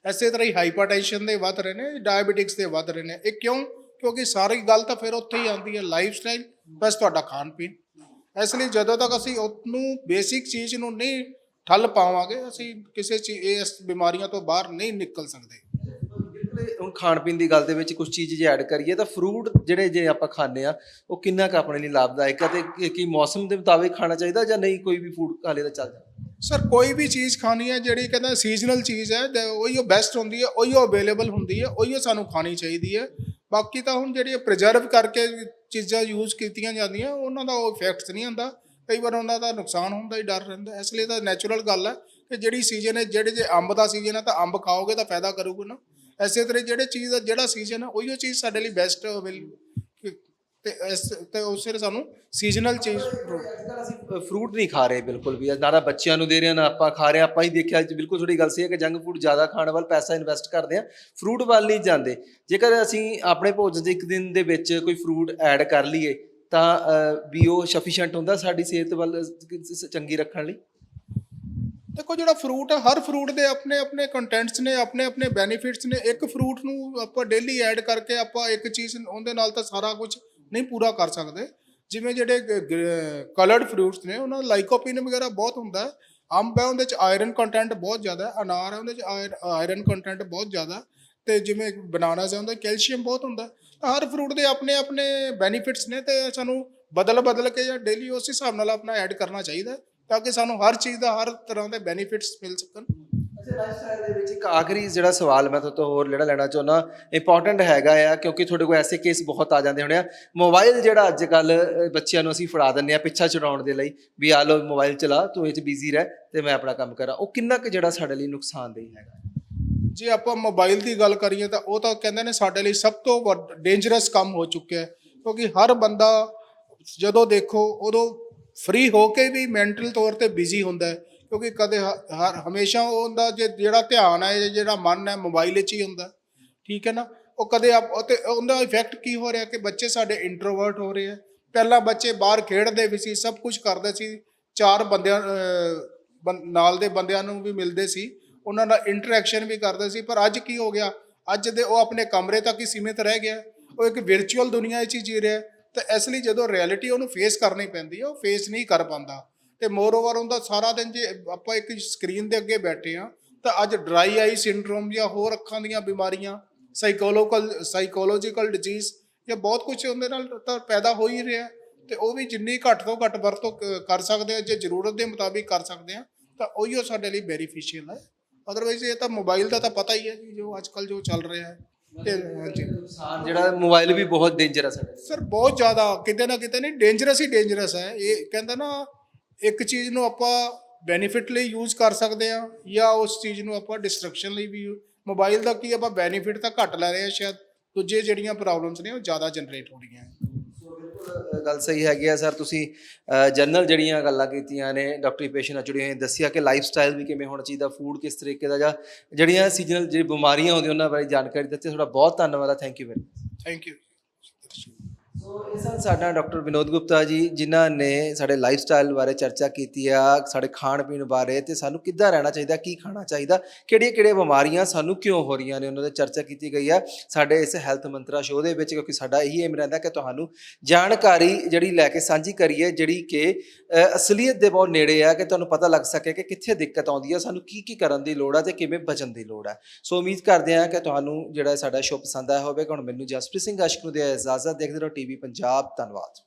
ਇਸੇ ਤਰ੍ਹਾਂ ਹੀ ਹਾਈਪਰਟੈਂਸ਼ਨ ਦੇ ਵੱਧ ਰਹੇ ਨੇ, ਡਾਇਬਟਿਕਸ ਦੇ ਵੱਧ ਰਹੇ ਨੇ। ਇਹ ਕਿਉਂ? ਕਿਉਂਕਿ ਸਾਰੀ ਗੱਲ ਤਾਂ ਫਿਰ ਉੱਥੇ ਹੀ ਆਉਂਦੀ ਹੈ, ਲਾਈਫ ਸਟਾਈਲ ਬਸ ਤੁਹਾਡਾ ਖਾਣ ਪੀਣ। ਇਸ ਲਈ ਜਦੋਂ ਤੱਕ ਅਸੀਂ ਉਹਨੂੰ ਬੇਸਿਕ ਚੀਜ਼ ਨੂੰ ਨਹੀਂ ਠੱਲ ਪਾਵਾਂਗੇ, ਅਸੀਂ ਕਿਸੇ ਚੀਜ਼ ਇਸ ਬਿਮਾਰੀਆਂ ਤੋਂ ਬਾਹਰ ਨਹੀਂ ਨਿਕਲ ਸਕਦੇ। ਹੁਣ ਖਾਣ ਪੀਣ ਦੀ ਗੱਲ ਦੇ ਵਿੱਚ ਕੁਝ ਚੀਜ਼ ਜੇ ਐਡ ਕਰੀਏ ਤਾਂ ਫਰੂਟ ਜਿਹੜੇ ਜੇ ਆਪਾਂ ਖਾਂਦੇ ਆ, ਉਹ ਕਿੰਨਾ ਕੁ ਆਪਣੇ ਲਈ ਲਾਭਦਾਇਕ ਹੈ ਤੇ ਕੀ ਮੌਸਮ ਦੇ ਮੁਤਾਬਿਕ ਖਾਣਾ ਚਾਹੀਦਾ ਜਾਂ ਨਹੀਂ? ਕੋਈ ਵੀ ਫੂਡ ਖਾ ਲੇ ਤਾਂ ਚੱਲ ਜਾਂਦਾ? ਸਰ, ਕੋਈ ਵੀ ਚੀਜ਼ ਖਾਣੀ ਹੈ ਜਿਹੜੀ ਕਹਿੰਦਾ ਸੀਜ਼ਨਲ ਚੀਜ਼ ਹੈ, ਉਹੀ ਉਹ ਬੈਸਟ ਹੁੰਦੀ ਹੈ, ਉਹੀ ਉਹ ਅਵੇਲੇਬਲ ਹੁੰਦੀ ਹੈ, ਉਹੀ ਸਾਨੂੰ ਖਾਣੀ ਚਾਹੀਦੀ ਹੈ। ਬਾਕੀ ਤਾਂ ਹੁਣ ਜਿਹੜੀ ਪ੍ਰੀਜ਼ਰਵ ਕਰਕੇ ਚੀਜ਼ਾਂ ਯੂਜ਼ ਕੀਤੀਆਂ ਜਾਂਦੀਆਂ, ਉਹਨਾਂ ਦਾ ਉਹ ਇਫੈਕਟਸ ਨਹੀਂ ਹੁੰਦਾ। ਕਈ ਵਾਰ ਉਹਨਾਂ ਦਾ ਨੁਕਸਾਨ ਹੋਣ ਦਾ ਹੀ ਡਰ ਰਹਿੰਦਾ। ਇਸ ਲਈ ਤਾਂ ਨੈਚੁਰਲ ਗੱਲ ਹੈ ਕਿ ਜਿਹੜੀ ਸੀਜ਼ਨ ਹੈ, ਜੇ ਅੰਬ ਦਾ ਸੀਜ਼ਨ ਹੈ ਤਾਂ ਅੰਬ ਖਾਓਗੇ ਤਾਂ ਫਾਇਦਾ ਕਰੂਗਾ ਨਾ। ਇਸੇ ਤਰ੍ਹਾਂ ਜਿਹੜਾ ਸੀਜ਼ਨ ਹੈ ਉਹੀ ਉਹ ਚੀਜ਼ ਸਾਡੇ ਲਈ ਬੈਸਟ ਤੇ ਉਸੇ ਸਾਨੂੰ ਸੀਜ਼ਨਲ ਚੀਜ਼। ਅਸੀਂ ਫਰੂਟ ਨਹੀਂ ਖਾ ਰਹੇ ਬਿਲਕੁਲ ਵੀ, ਨਾ ਤਾਂ ਬੱਚਿਆਂ ਨੂੰ ਦੇ ਰਹੇ ਨਾ ਆਪਾਂ ਖਾ ਰਹੇ। ਆਪਾਂ ਹੀ ਦੇਖਿਆ ਬਿਲਕੁਲ ਥੋੜੀ ਗੱਲ ਸਹੀ ਹੈ ਕਿ ਜੰਕ ਫੂਡ ਜ਼ਿਆਦਾ ਖਾਣ ਵੱਲ ਪੈਸਾ ਇਨਵੈਸਟ ਕਰਦੇ ਆ, ਫਰੂਟ ਵੱਲ ਨਹੀਂ ਜਾਂਦੇ। ਜੇਕਰ ਅਸੀਂ ਆਪਣੇ ਭੋਜਨ 'ਚ ਇੱਕ ਦਿਨ ਦੇ ਵਿੱਚ ਕੋਈ ਫਰੂਟ ਐਡ ਕਰ ਲਈਏ ਤਾਂ ਵੀ ਉਹ ਸਫੀਸ਼ੀਐਂਟ ਹੁੰਦਾ ਸਾਡੀ ਸਿਹਤ ਵੱਲ ਚੰਗੀ ਰੱਖਣ ਲਈ? ਦੇਖੋ, ਜਿਹੜਾ ਫਰੂਟ ਹੈ, ਹਰ ਫਰੂਟ ਦੇ ਆਪਣੇ ਆਪਣੇ ਕੰਟੈਂਟਸ ਨੇ, ਆਪਣੇ ਆਪਣੇ ਬੈਨੀਫਿਟਸ ਨੇ। ਇੱਕ ਫਰੂਟ ਨੂੰ ਆਪਾਂ ਡੇਲੀ ਐਡ ਕਰਕੇ ਆਪਾਂ ਇੱਕ ਚੀਜ਼ ਉਹਦੇ ਨਾਲ ਤਾਂ ਸਾਰਾ ਕੁਝ ਨਹੀਂ ਪੂਰਾ ਕਰ ਸਕਦੇ। ਜਿਵੇਂ ਜਿਹੜੇ ਕਲਰਡ ਫਰੂਟਸ ਨੇ ਉਹਨਾਂ ਦਾ ਲਾਈਕੋਪੀਨ ਵਗੈਰਾ ਬਹੁਤ ਹੁੰਦਾ ਹੈ। ਅੰਬ ਹੈ, ਉਹਦੇ 'ਚ ਆਇਰਨ ਕੰਟੈਂਟ ਬਹੁਤ ਜ਼ਿਆਦਾ ਹੈ। ਅਨਾਰ ਹੈ, ਉਹਦੇ 'ਚ ਆਇਰਨ ਕੰਟੈਂਟ ਬਹੁਤ ਜ਼ਿਆਦਾ। ਤੇ ਜਿਵੇਂ ਬਨਾਨਾਸ ਹੈ, ਉਹਦਾ ਕੈਲਸ਼ੀਅਮ ਬਹੁਤ ਹੁੰਦਾ। ਤਾਂ ਹਰ ਫਰੂਟ ਦੇ ਆਪਣੇ ਆਪਣੇ ਬੈਨੀਫਿਟਸ ਨੇ ਤੇ ਸਾਨੂੰ ਬਦਲ ਕੇ ਜਾਂ ਡੇਲੀ ਉਸ ਹਿਸਾਬ ਨਾਲ ਆਪਣਾ ਐਡ ਕਰਨਾ ਚਾਹੀਦਾ ਤਾਂ ਕਿ ਸਾਨੂੰ ਹਰ ਚੀਜ਼ ਦਾ ਹਰ ਤਰ੍ਹਾਂ ਦੇ ਬੈਨੀਫਿਟਸ ਮਿਲ ਸਕਣ। ਅੱਛਾ, ਲਾਈਫ ਸਟਾਈਲ ਦੇ ਵਿੱਚ ਇੱਕ ਆਖਰੀ ਜਿਹੜਾ ਸਵਾਲ ਮੈਂ ਤੁਹਾਡੇ ਤੋਂ ਹੋਰ ਜਿਹੜਾ ਲੈਣਾ ਚਾਹੁੰਦਾ, ਇੰਪੋਰਟੈਂਟ ਹੈਗਾ ਆ, ਕਿਉਂਕਿ ਤੁਹਾਡੇ ਕੋਲ ਐਸੇ ਕੇਸ ਬਹੁਤ ਆ ਜਾਂਦੇ ਹੋਣੇ ਆ। ਮੋਬਾਈਲ ਜਿਹੜਾ ਅੱਜ ਕੱਲ੍ਹ ਬੱਚਿਆਂ ਨੂੰ ਅਸੀਂ ਫੜਾ ਦਿੰਦੇ ਆ ਪਿੱਛਾ ਛੁਡਾਉਣ ਦੇ ਲਈ ਵੀ ਆ ਲਓ ਮੋਬਾਈਲ ਚਲਾ, ਤੂੰ ਇਹ 'ਚ ਬਿਜ਼ੀ ਰਹਿ ਤੇ ਮੈਂ ਆਪਣਾ ਕੰਮ ਕਰਾਂ, ਉਹ ਕਿੰਨਾ ਕੁ ਜਿਹੜਾ ਸਾਡੇ ਲਈ ਨੁਕਸਾਨਦੇਹ ਹੈਗਾ? ਜੇ ਆਪਾਂ ਮੋਬਾਈਲ ਦੀ ਗੱਲ ਕਰੀਏ ਤਾਂ ਉਹ ਤਾਂ ਕਹਿੰਦੇ ਨੇ ਸਾਡੇ ਲਈ ਸਭ ਤੋਂ ਡੇਂਜਰਸ ਕੰਮ ਹੋ ਚੁੱਕਿਆ ਹੈ। ਕਿਉਂਕਿ ਹਰ ਬੰਦਾ ਜਦੋਂ ਦੇਖੋ ਉਦੋਂ ਫ੍ਰੀ ਹੋ ਕੇ ਵੀ ਮੈਂਟਲ ਤੌਰ 'ਤੇ ਬਿਜ਼ੀ ਹੁੰਦਾ ਹੈ। ਕਿਉਂਕਿ ਕਦੇ ਹਮੇਸ਼ਾ ਉਹਦਾ ਜਿਹੜਾ ਧਿਆਨ ਹੈ, ਜਿਹੜਾ ਮਨ ਹੈ, ਮੋਬਾਈਲ 'ਚ ਹੀ ਹੁੰਦਾ, ਠੀਕ ਹੈ ਨਾ। ਉਹ ਕਦੇ ਤੇ ਉਹਦਾ ਇਫੈਕਟ ਕੀ ਹੋ ਰਿਹਾ ਕਿ ਬੱਚੇ ਸਾਡੇ ਇੰਟਰੋਵਰਟ ਹੋ ਰਹੇ ਆ। ਪਹਿਲਾਂ ਬੱਚੇ ਬਾਹਰ ਖੇਡਦੇ ਵੀ ਸੀ, ਸਭ ਕੁਝ ਕਰਦੇ ਸੀ, ਚਾਰ ਬੰਦਿਆਂ ਨਾਲ ਦੇ ਬੰਦਿਆਂ ਨੂੰ ਵੀ ਮਿਲਦੇ ਸੀ, ਉਹਨਾਂ ਨਾਲ ਇੰਟਰੈਕਸ਼ਨ ਵੀ ਕਰਦੇ ਸੀ। ਪਰ ਅੱਜ ਕੀ ਹੋ ਗਿਆ, ਅੱਜ ਦੇ ਉਹ ਆਪਣੇ ਕਮਰੇ ਤੱਕ ਹੀ ਸੀਮਿਤ ਰਹਿ ਗਿਆ, ਉਹ ਇੱਕ ਵਿਰਚੁਅਲ ਦੁਨੀਆ 'ਚ ਹੀ ਜੀ ਰਿਹਾ। ਤੇ ਇਸ ਲਈ ਜਦੋਂ ਰਿਐਲਿਟੀ ਉਹਨੂੰ ਫੇਸ ਕਰਨੀ ਪੈਂਦੀ ਹੈ, ਉਹ ਫੇਸ ਨਹੀਂ ਕਰ ਪਾਉਂਦਾ। ਤੇ ਮੋਰ ਓਵਰ ਉਹਦਾ ਸਾਰਾ ਦਿਨ ਜੇ ਆਪਾਂ ਇੱਕ ਸਕਰੀਨ ਦੇ ਅੱਗੇ ਬੈਠੇ ਆ ਤਾਂ ਅੱਜ ਡਰਾਈ ਆਈ ਸਿੰਡਰੋਮ ਜਾਂ ਹੋਰ ਅੱਖਾਂ ਦੀਆਂ ਬਿਮਾਰੀਆਂ, ਸਾਈਕੋਲੋਜੀਕਲ ਡਿਜ਼ੀਜ਼, ਜਾਂ ਬਹੁਤ ਕੁਝ ਉਹਦੇ ਨਾਲ ਤਾਂ ਪੈਦਾ ਹੋ ਹੀ ਰਿਹਾ। ਤੇ ਉਹ ਵੀ ਜਿੰਨੀ ਘੱਟ ਤੋਂ ਘੱਟ ਵਰਤੋਂ ਕਰ ਸਕਦੇ ਆ, ਜੇ ਜ਼ਰੂਰਤ ਦੇ ਮੁਤਾਬਿਕ ਕਰ ਸਕਦੇ ਆ, ਤਾਂ ਉਹੀਓ ਸਾਡੇ ਲਈ ਬੈਨੀਫੀਸ਼ੀਅਲ ਹੈ। ਅਦਰਵਾਈਜ਼ ਇਹ ਤਾਂ ਮੋਬਾਈਲ ਦਾ ਤਾਂ ਪਤਾ ਹੀ ਹੈ ਜੀ, ਜੋ ਅੱਜ ਕੱਲ੍ਹ ਜੋ ਚੱਲ ਰਿਹਾ ਹੈ। ਤੇ ਹਾਂਜੀ ਨੁਕਸਾਨ ਜਿਹੜਾ ਮੋਬਾਈਲ ਵੀ ਬਹੁਤ ਡੇਂਜਰਸ ਹੈ ਸਰ, ਬਹੁਤ ਜ਼ਿਆਦਾ, ਕਿਤੇ ਨਾ ਕਿਤੇ ਨਹੀਂ ਡੇਂਜਰਸ ਹੀ ਡੇਂਜਰਸ ਹੈ। ਇਹ ਕਹਿੰਦਾ ਨਾ, ਇੱਕ ਚੀਜ਼ ਨੂੰ ਆਪਾਂ ਬੈਨੀਫਿਟ ਲਈ ਯੂਜ਼ ਕਰ ਸਕਦੇ ਹਾਂ ਜਾਂ ਉਸ ਚੀਜ਼ ਨੂੰ ਆਪਾਂ ਡਿਸਟਰਕਸ਼ਨ ਲਈ ਵੀ। ਮੋਬਾਈਲ ਦਾ ਕੀ, ਆਪਾਂ ਬੈਨੀਫਿਟ ਤਾਂ ਘੱਟ ਲੈ ਰਹੇ ਹਾਂ, ਸ਼ਾਇਦ ਦੂਜੇ ਜਿਹੜੀਆਂ ਪ੍ਰੋਬਲਮਸ ਨੇ ਉਹ ਜ਼ਿਆਦਾ ਜਨਰੇਟ ਹੋ ਰਹੀਆਂ। ਗੱਲ ਸਹੀ ਹੈਗੀ ਆ ਸਰ। ਤੁਸੀਂ ਜਨਰਲ ਜਿਹੜੀਆਂ ਗੱਲਾਂ ਕੀਤੀਆਂ ਨੇ, ਡਾਕਟਰੀ ਪੇਸ਼ੈਂਟ ਨਾਲ ਜੁੜੀਆਂ ਹੋਈਆਂ, ਦੱਸਿਆ ਕਿ ਲਾਈਫ ਸਟਾਈਲ ਵੀ ਕਿਵੇਂ ਹੋਣਾ ਚਾਹੀਦਾ, ਫੂਡ ਕਿਸ ਤਰੀਕੇ ਦਾ, ਜਾਂ ਜਿਹੜੀਆਂ ਸੀਜ਼ਨਲ ਜਿਹੜੀ ਬਿਮਾਰੀਆਂ ਹੁੰਦੀਆਂ ਉਹਨਾਂ ਬਾਰੇ ਜਾਣਕਾਰੀ ਦਿੱਤੀ। ਤੁਹਾਡਾ ਬਹੁਤ ਧੰਨਵਾਦ ਆ, thank you very much. Thank you. So ਇਹ ਸਨ ਸਾਡਾ ਡਾਕਟਰ ਵਿਨੋਦ ਗੁਪਤਾ ਜੀ, ਜਿਨ੍ਹਾਂ ਨੇ ਸਾਡੇ ਲਾਈਫ ਸਟਾਈਲ ਬਾਰੇ ਚਰਚਾ ਕੀਤੀ ਆ, ਸਾਡੇ ਖਾਣ ਪੀਣ ਬਾਰੇ, ਤੇ ਸਾਨੂੰ ਕਿੱਦਾਂ ਰਹਿਣਾ ਚਾਹੀਦਾ, ਕੀ ਖਾਣਾ ਚਾਹੀਦਾ, ਕਿਹੜੀਆਂ ਕਿਹੜੀਆਂ ਬਿਮਾਰੀਆਂ ਸਾਨੂੰ ਕਿਉਂ ਹੋ ਰਹੀਆਂ ਨੇ, ਉਹਨਾਂ ਦੀ ਚਰਚਾ ਕੀਤੀ ਗਈ ਆ ਸਾਡੇ ਇਸ ਹੈਲਥ ਮੰਤਰਾ ਸ਼ੋਅ ਦੇ ਵਿੱਚ। ਕਿਉਂਕਿ ਸਾਡਾ ਇਹੀ ਏਮ ਰਹਿੰਦਾ ਕਿ ਤੁਹਾਨੂੰ ਜਾਣਕਾਰੀ ਜਿਹੜੀ ਲੈ ਕੇ ਸਾਂਝੀ ਕਰੀਏ, ਜਿਹੜੀ ਕਿ ਅਸਲੀਅਤ ਦੇ ਬਹੁਤ ਨੇੜੇ ਆ, ਕਿ ਤੁਹਾਨੂੰ ਪਤਾ ਲੱਗ ਸਕੇ ਕਿ ਕਿੱਥੇ ਦਿੱਕਤ ਆਉਂਦੀ ਹੈ, ਸਾਨੂੰ ਕੀ ਕੀ ਕਰਨ ਦੀ ਲੋੜ ਹੈ ਤੇ ਕਿਵੇਂ ਬਚਣ ਦੀ ਲੋੜ ਹੈ। ਸੋ ਉਮੀਦ ਕਰਦੇ ਹਾਂ ਕਿ ਤੁਹਾਨੂੰ ਜਿਹੜਾ ਸਾਡਾ ਸ਼ੋਅ ਪਸੰਦ ਆਇਆ ਹੋਵੇਗਾ। ਹੁਣ ਮੈਨੂੰ ਜਸਪ੍ਰੀਤ ਸਿੰਘ ਆਸ਼ਕ ਨੂੰ ਦੇ ਇਜਾਜ਼ਤ। ਦੇਖਦੇ ਰਹੋ ਟੀਵੀ ਪੰਜਾਬ। ਧੰਨਵਾਦ।